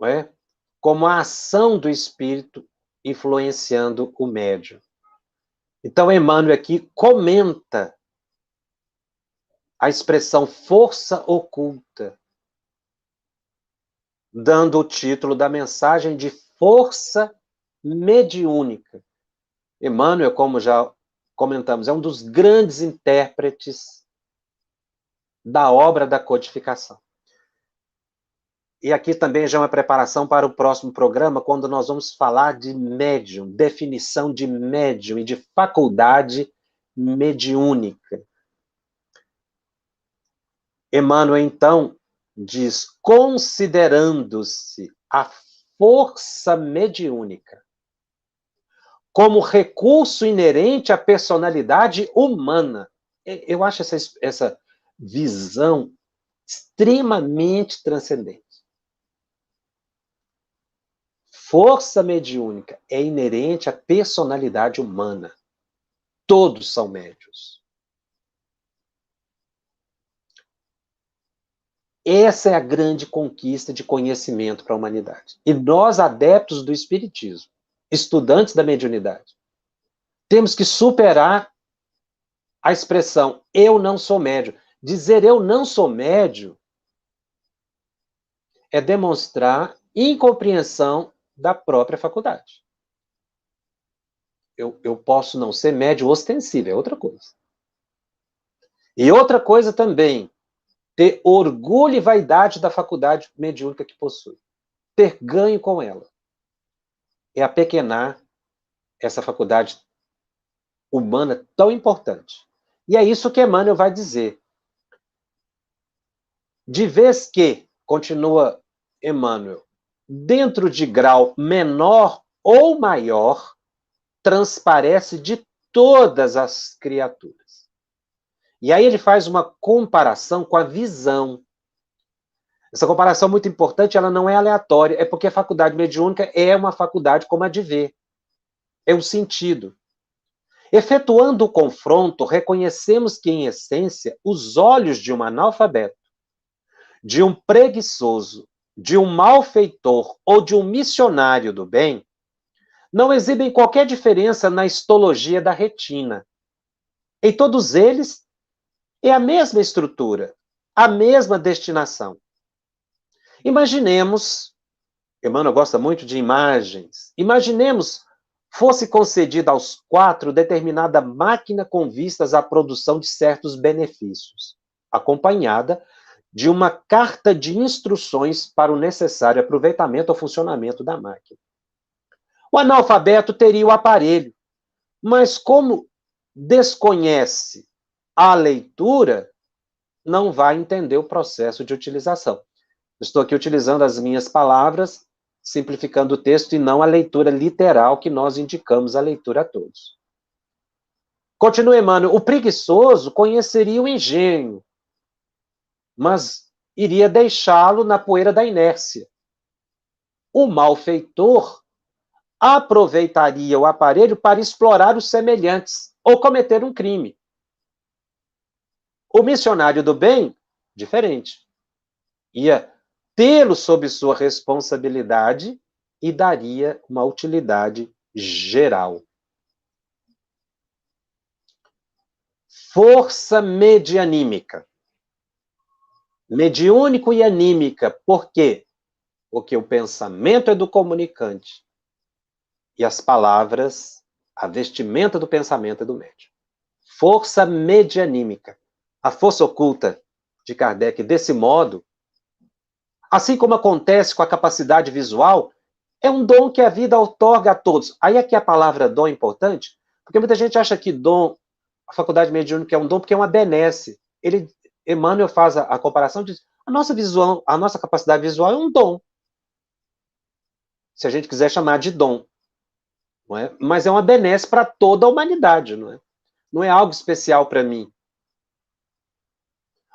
não é, como a ação do espírito influenciando o médium. Então, Emmanuel aqui comenta a expressão força oculta, dando o título da mensagem de força mediúnica. Emmanuel, como já comentamos, é um dos grandes intérpretes da obra da codificação. E aqui também já é uma preparação para o próximo programa, quando nós vamos falar de médium, definição de médium e de faculdade mediúnica. Emmanuel, então, diz, considerando-se a força mediúnica como recurso inerente à personalidade humana. Eu acho essa visão extremamente transcendente. Força mediúnica é inerente à personalidade humana. Todos são médiuns. Essa é a grande conquista de conhecimento para a humanidade. E nós, adeptos do espiritismo, estudantes da mediunidade, temos que superar a expressão eu não sou médium. Dizer eu não sou médium é demonstrar incompreensão da própria faculdade. Eu posso não ser médium ostensivo, é outra coisa. E outra coisa também, ter orgulho e vaidade da faculdade mediúnica que possui. Ter ganho com ela. É apequenar essa faculdade humana tão importante. E é isso que Emmanuel vai dizer. De vez que, continua Emmanuel, dentro de grau menor ou maior, transparece de todas as criaturas. E aí ele faz uma comparação com a visão. Essa comparação é muito importante, ela não é aleatória, é porque a faculdade mediúnica é uma faculdade como a de ver. É um sentido. Efetuando o confronto, reconhecemos que, em essência, os olhos de um analfabeto, de um preguiçoso, de um malfeitor ou de um missionário do bem, não exibem qualquer diferença na histologia da retina, Em todos eles, é a mesma estrutura, a mesma destinação. Imaginemos, Emmanuel gosta muito de imagens, imaginemos fosse concedida aos 4 determinada máquina com vistas à produção de certos benefícios, acompanhada de uma carta de instruções para o necessário aproveitamento ou funcionamento da máquina. O analfabeto teria o aparelho, mas como desconhece a leitura, não vai entender o processo de utilização. Estou aqui utilizando as minhas palavras, simplificando o texto, e não a leitura literal que nós indicamos a leitura a todos. Continua Emmanuel. O preguiçoso conheceria o engenho, mas iria deixá-lo na poeira da inércia. O malfeitor aproveitaria o aparelho para explorar os semelhantes ou cometer um crime. O missionário do bem, diferente. Ia tê-lo sob sua responsabilidade e daria uma utilidade geral. Força medianímica. Mediúnico e anímica. Por quê? Porque o pensamento é do comunicante e as palavras, a vestimenta do pensamento é do médium. Força medianímica. A força oculta de Kardec, desse modo, assim como acontece com a capacidade visual, é um dom que a vida outorga a todos. Aí é que a palavra dom é importante, porque muita gente acha que dom, a faculdade mediúnica é um dom porque é uma benesse. Emmanuel faz a comparação e diz, a nossa capacidade visual é um dom. Se a gente quiser chamar de dom. Não é? Mas é uma benesse para toda a humanidade, não é? Não é algo especial para mim.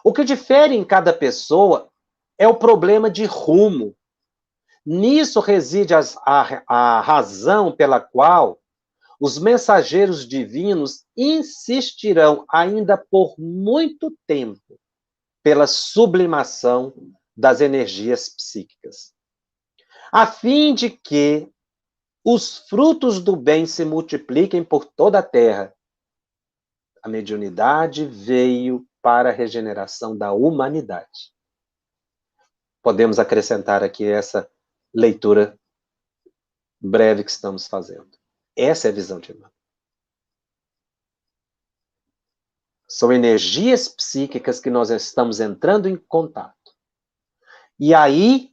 O que difere em cada pessoa é o problema de rumo. Nisso reside a razão pela qual os mensageiros divinos insistirão ainda por muito tempo pela sublimação das energias psíquicas, a fim de que os frutos do bem se multipliquem por toda a terra. A mediunidade veio para a regeneração da humanidade. Podemos acrescentar aqui essa leitura breve que estamos fazendo. Essa é a visão de Emmanuel. São energias psíquicas que nós estamos entrando em contato. E aí,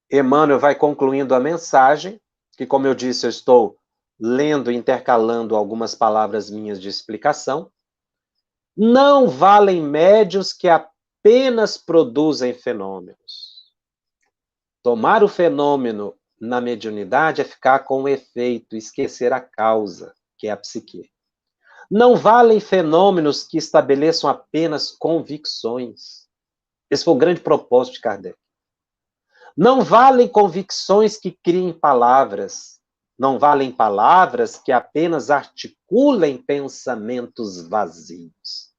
Emmanuel vai concluindo a mensagem, que, como eu disse, eu estou lendo e intercalando algumas palavras minhas de explicação. Não valem médiuns que apenas produzem fenômenos. Tomar o fenômeno na mediunidade é ficar com o efeito, esquecer a causa, que é a psique. Não valem fenômenos que estabeleçam apenas convicções. Esse foi o grande propósito de Kardec. Não valem convicções que criem palavras. Não valem palavras que apenas articulem pensamentos vazios.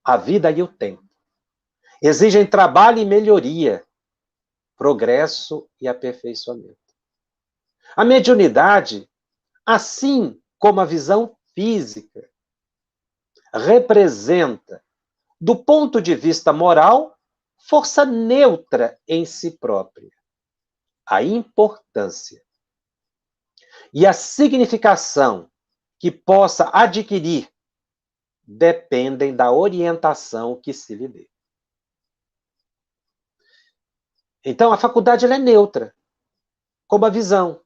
A vida e o tempo exigem trabalho e melhoria, progresso e aperfeiçoamento. A mediunidade, assim como a visão física, representa, do ponto de vista moral, força neutra em si própria. A importância e a significação que possa adquirir dependem da orientação que se lhe dê. Então, a faculdade ela é neutra, como a visão.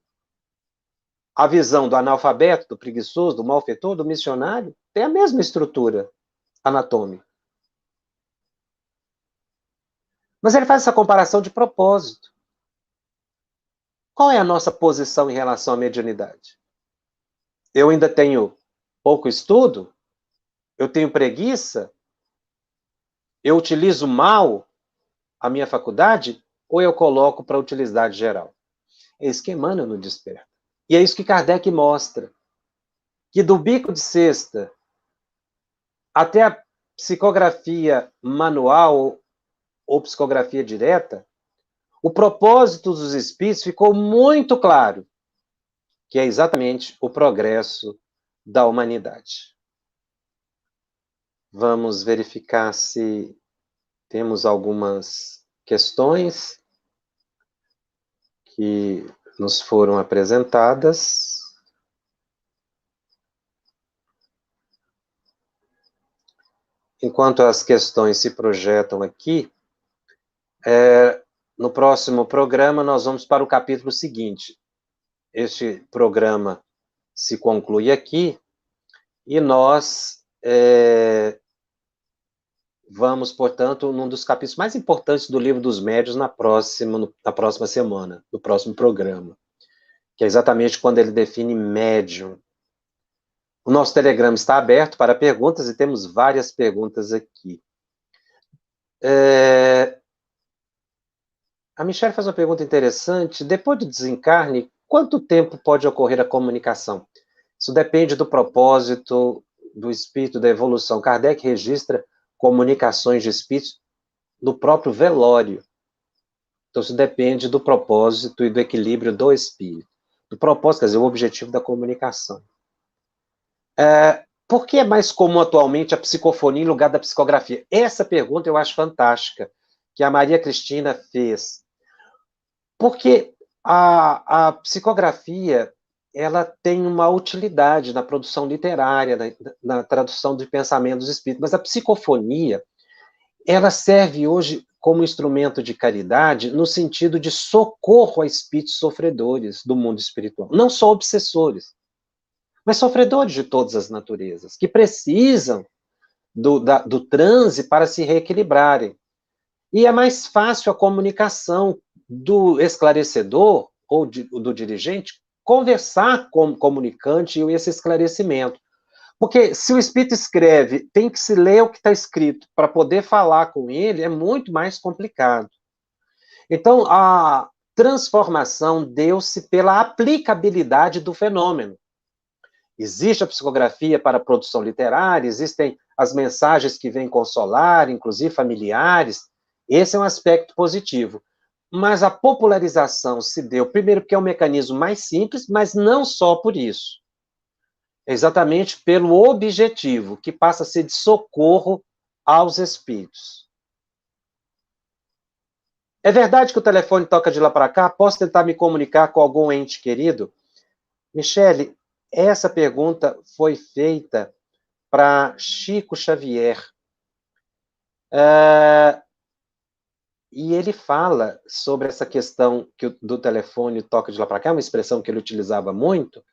A visão do analfabeto, do preguiçoso, do malfeitor, do missionário, tem a mesma estrutura anatômica. Mas ele faz essa comparação de propósito. Qual é a nossa posição em relação à mediunidade? Eu ainda tenho pouco estudo? Eu tenho preguiça? Eu utilizo mal a minha faculdade? Ou eu coloco para utilidade geral? É isso que Emmanuel nos desperta. E é isso que Kardec mostra. Que do bico de cesta até a psicografia manual ou psicografia direta, o propósito dos espíritos ficou muito claro, que é exatamente o progresso da humanidade. Vamos verificar se temos algumas questões que nos foram apresentadas. Enquanto as questões se projetam aqui, no próximo programa nós vamos para o capítulo seguinte. Este programa se conclui aqui e nós vamos, portanto, num dos capítulos mais importantes do Livro dos Médiuns na próxima semana, no próximo programa, que é exatamente quando ele define médium. O nosso Telegram está aberto para perguntas e temos várias perguntas aqui. A Michelle faz uma pergunta interessante. Depois do desencarne, quanto tempo pode ocorrer a comunicação? Isso depende do propósito do espírito, da evolução. Kardec registra comunicações de espíritos no próprio velório. Então, isso depende do propósito e do equilíbrio do espírito. Do propósito, quer dizer, o objetivo da comunicação. Por que é mais comum atualmente a psicofonia em lugar da psicografia? Essa pergunta eu acho fantástica, que a Maria Cristina fez. Porque a psicografia, ela tem uma utilidade na produção literária, na tradução de pensamentos espíritos, mas a psicofonia, ela serve hoje como instrumento de caridade no sentido de socorro a espíritos sofredores do mundo espiritual. Não só obsessores, mas sofredores de todas as naturezas, que precisam do transe para se reequilibrarem. E é mais fácil a comunicação do esclarecedor ou do dirigente conversar com o comunicante e esse esclarecimento. Porque se o espírito escreve, tem que se ler o que está escrito para poder falar com ele, é muito mais complicado. Então, a transformação deu-se pela aplicabilidade do fenômeno. Existe a psicografia para a produção literária, existem as mensagens que vêm consolar, inclusive familiares. Esse é um aspecto positivo. Mas a popularização se deu, primeiro, porque é um mecanismo mais simples, mas não só por isso. Exatamente pelo objetivo, que passa a ser de socorro aos espíritos. É verdade que o telefone toca de lá para cá? Posso tentar me comunicar com algum ente querido? Michele, essa pergunta foi feita para Chico Xavier. E ele fala sobre essa questão do telefone toca de lá para cá, uma expressão que ele utilizava muito,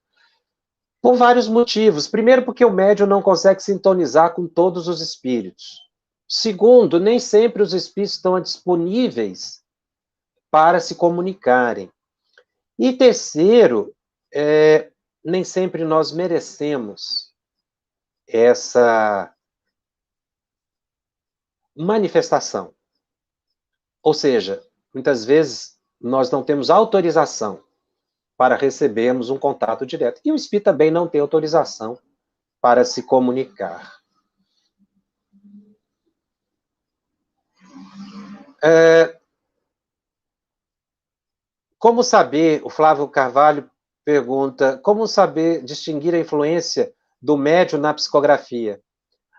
por vários motivos. Primeiro, porque o médium não consegue sintonizar com todos os espíritos. Segundo, nem sempre os espíritos estão disponíveis para se comunicarem. E terceiro, nem sempre nós merecemos essa manifestação. Ou seja, muitas vezes nós não temos autorização para recebermos um contato direto. E o espírito também não tem autorização para se comunicar. Como saber, o Flávio Carvalho pergunta, como saber distinguir a influência do médium na psicografia?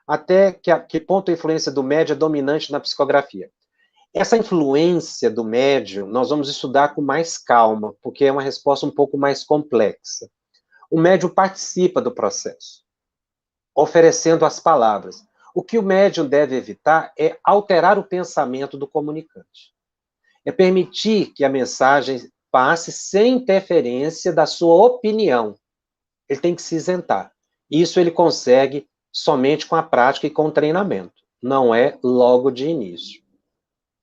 Até que ponto a influência do médium é dominante na psicografia? Essa influência do médium, nós vamos estudar com mais calma, porque é uma resposta um pouco mais complexa. O médium participa do processo, oferecendo as palavras. O que o médium deve evitar é alterar o pensamento do comunicante. É permitir que a mensagem passe sem interferência da sua opinião. Ele tem que se isentar. Isso ele consegue somente com a prática e com o treinamento. Não é logo de início.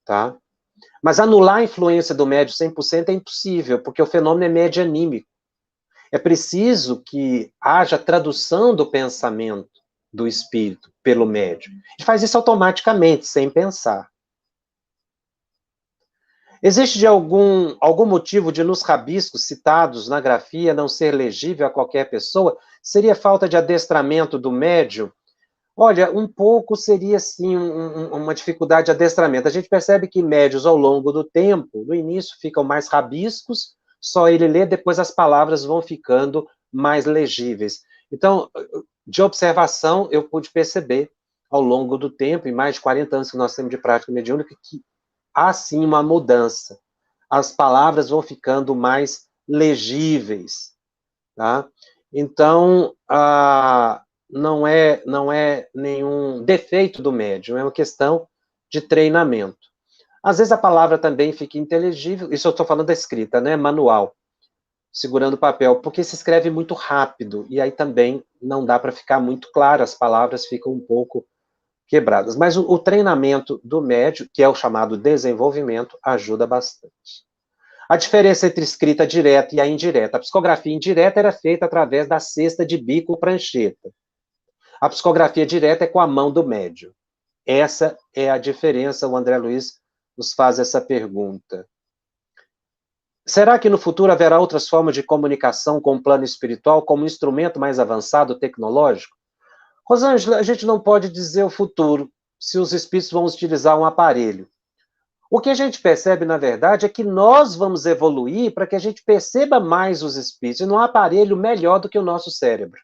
Tá? Mas anular a influência do médium 100% é impossível, porque o fenômeno é medianímico. É preciso que haja tradução do pensamento do espírito pelo médium. Ele faz isso automaticamente, sem pensar. Existe de algum motivo de nos rabiscos citados na grafia não ser legível a qualquer pessoa? Seria falta de adestramento do médium? Olha, um pouco seria, sim, uma dificuldade de adestramento. A gente percebe que médiuns, ao longo do tempo, no início ficam mais rabiscos, só ele lê, depois as palavras vão ficando mais legíveis. Então, de observação, eu pude perceber ao longo do tempo, em mais de 40 anos que nós temos de prática mediúnica, que há sim uma mudança. As palavras vão ficando mais legíveis, tá? Então, não é nenhum defeito do médium, é uma questão de treinamento. Às vezes a palavra também fica inteligível, isso eu estou falando da escrita, né, manual, segurando o papel, porque se escreve muito rápido, e aí também não dá para ficar muito claro, as palavras ficam um pouco quebradas. Mas o treinamento do médium, que é o chamado desenvolvimento, ajuda bastante. A diferença entre escrita direta e a indireta. A psicografia indireta era feita através da cesta de bico ou prancheta. A psicografia direta é com a mão do médium. Essa é a diferença. O André Luiz nos faz essa pergunta. Será que no futuro haverá outras formas de comunicação com o plano espiritual, como um instrumento mais avançado tecnológico? Rosângela, a gente não pode dizer o futuro, se os espíritos vão utilizar um aparelho. O que a gente percebe, na verdade, é que nós vamos evoluir para que a gente perceba mais os espíritos, e num aparelho melhor do que o nosso cérebro.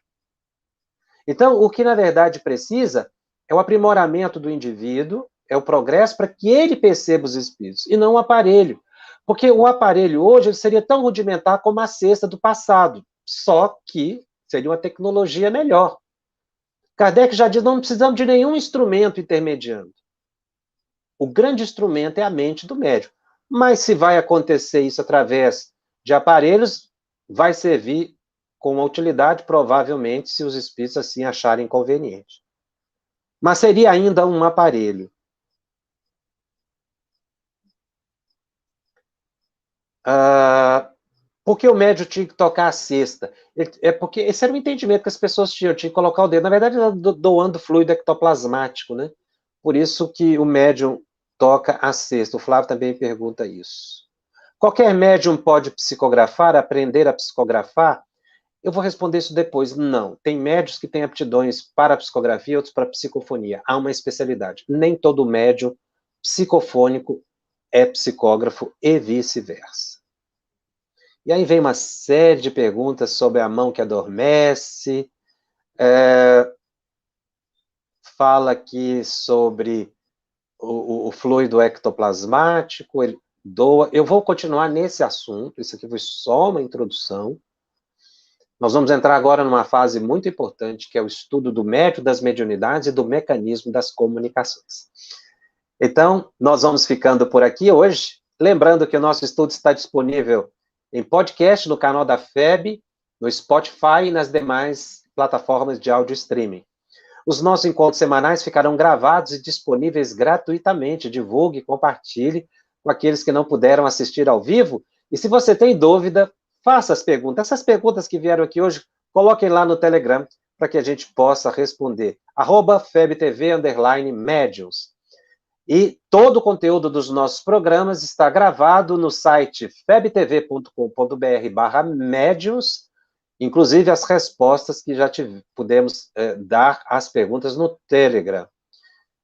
Então, o que, na verdade, precisa é o aprimoramento do indivíduo, é o progresso para que ele perceba os espíritos, e não o aparelho. Porque o aparelho hoje ele seria tão rudimentar como a cesta do passado, só que seria uma tecnologia melhor. Kardec já diz, não precisamos de nenhum instrumento intermediando. O grande instrumento é a mente do médium. Mas se vai acontecer isso através de aparelhos, vai servir com uma utilidade, provavelmente, se os espíritos assim acharem conveniente. Mas seria ainda um aparelho. Por que o médium tinha que tocar a cesta? É porque esse era o entendimento que as pessoas tinham que colocar o dedo. Na verdade, doando fluido ectoplasmático, né? Por isso que o médium toca a cesta. O Flávio também pergunta isso. Qualquer médium pode psicografar, aprender a psicografar? Eu vou responder isso depois. Não. Tem médiums que têm aptidões para a psicografia, outros para a psicofonia. Há uma especialidade. Nem todo médium psicofônico é psicógrafo e vice-versa. E aí vem uma série de perguntas sobre a mão que adormece. Fala aqui sobre o fluido ectoplasmático, ele doa. Eu vou continuar nesse assunto, isso aqui foi só uma introdução. Nós vamos entrar agora numa fase muito importante, que é o estudo do método das mediunidades e do mecanismo das comunicações. Então, nós vamos ficando por aqui hoje, lembrando que o nosso estudo está disponível em podcast no canal da FEB, no Spotify e nas demais plataformas de áudio streaming. Os nossos encontros semanais ficarão gravados e disponíveis gratuitamente. Divulgue, compartilhe com aqueles que não puderam assistir ao vivo. E se você tem dúvida, faça as perguntas. Essas perguntas que vieram aqui hoje, coloquem lá no Telegram para que a gente possa responder. @FebTV_Mediums. E todo o conteúdo dos nossos programas está gravado no site febtv.com.br/médiuns, inclusive as respostas que já pudemos dar às perguntas no Telegram.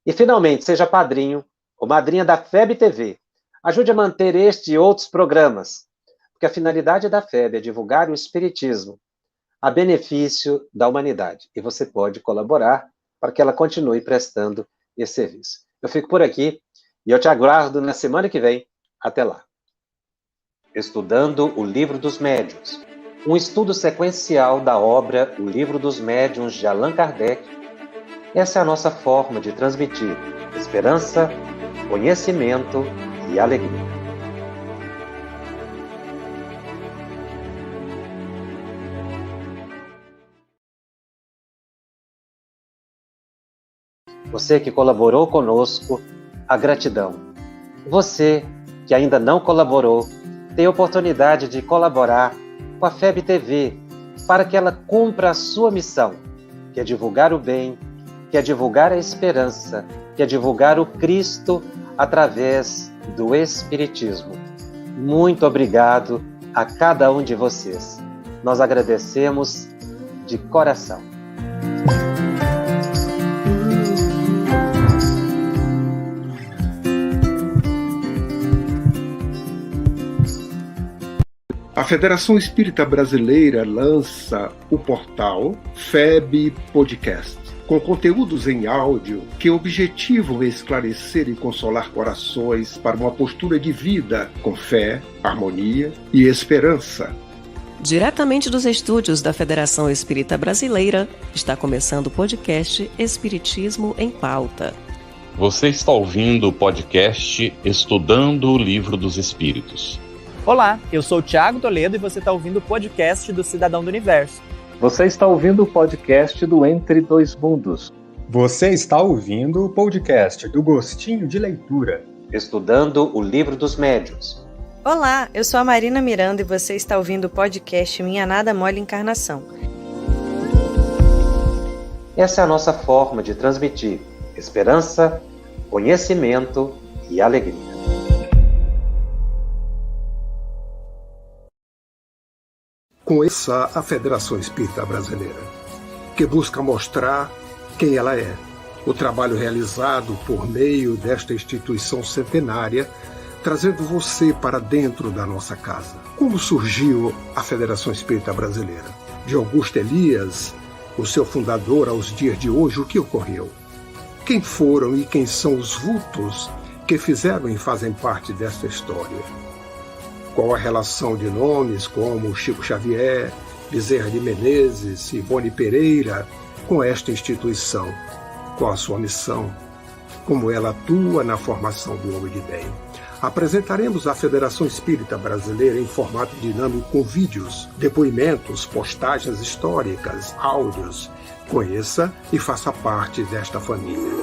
E, finalmente, seja padrinho ou madrinha da FEB TV. Ajude a manter este e outros programas, porque a finalidade da FEB é divulgar o Espiritismo a benefício da humanidade. E você pode colaborar para que ela continue prestando esse serviço. Eu fico por aqui e eu te aguardo na semana que vem. Até lá. Estudando o Livro dos Médiuns. Um estudo sequencial da obra O Livro dos Médiuns de Allan Kardec. Essa é a nossa forma de transmitir esperança, conhecimento e alegria. Você que colaborou conosco, a gratidão. Você que ainda não colaborou, tem a oportunidade de colaborar com a FEB TV para que ela cumpra a sua missão, que é divulgar o bem, que é divulgar a esperança, que é divulgar o Cristo através do Espiritismo. Muito obrigado a cada um de vocês. Nós agradecemos de coração. A Federação Espírita Brasileira lança o portal FEB Podcast. com conteúdos em áudio que objetivam esclarecer e consolar corações para uma postura de vida com fé, harmonia e esperança. Diretamente dos estúdios da Federação Espírita Brasileira, está começando o podcast Espiritismo em Pauta. Você está ouvindo o podcast Estudando o Livro dos Espíritos. Olá, eu sou o Thiago Toledo e você está ouvindo o podcast do Cidadão do Universo. Você está ouvindo o podcast do Entre Dois Mundos. Você está ouvindo o podcast do Gostinho de Leitura. Estudando o Livro dos Médiuns. Olá, eu sou a Marina Miranda e você está ouvindo o podcast Minha Nada Mole Encarnação. Essa é a nossa forma de transmitir esperança, conhecimento e alegria. Conheça a Federação Espírita Brasileira, que busca mostrar quem ela é. O trabalho realizado por meio desta instituição centenária, trazendo você para dentro da nossa casa. Como surgiu a Federação Espírita Brasileira? De Augusto Elias, o seu fundador, aos dias de hoje, o que ocorreu? Quem foram e quem são os vultos que fizeram e fazem parte desta história? Qual a relação de nomes como Chico Xavier, Bezerra de Menezes e Boni Pereira com esta instituição? Qual a sua missão? Como ela atua na formação do homem de bem? Apresentaremos a Federação Espírita Brasileira em formato dinâmico com vídeos, depoimentos, postagens históricas, áudios. Conheça e faça parte desta família.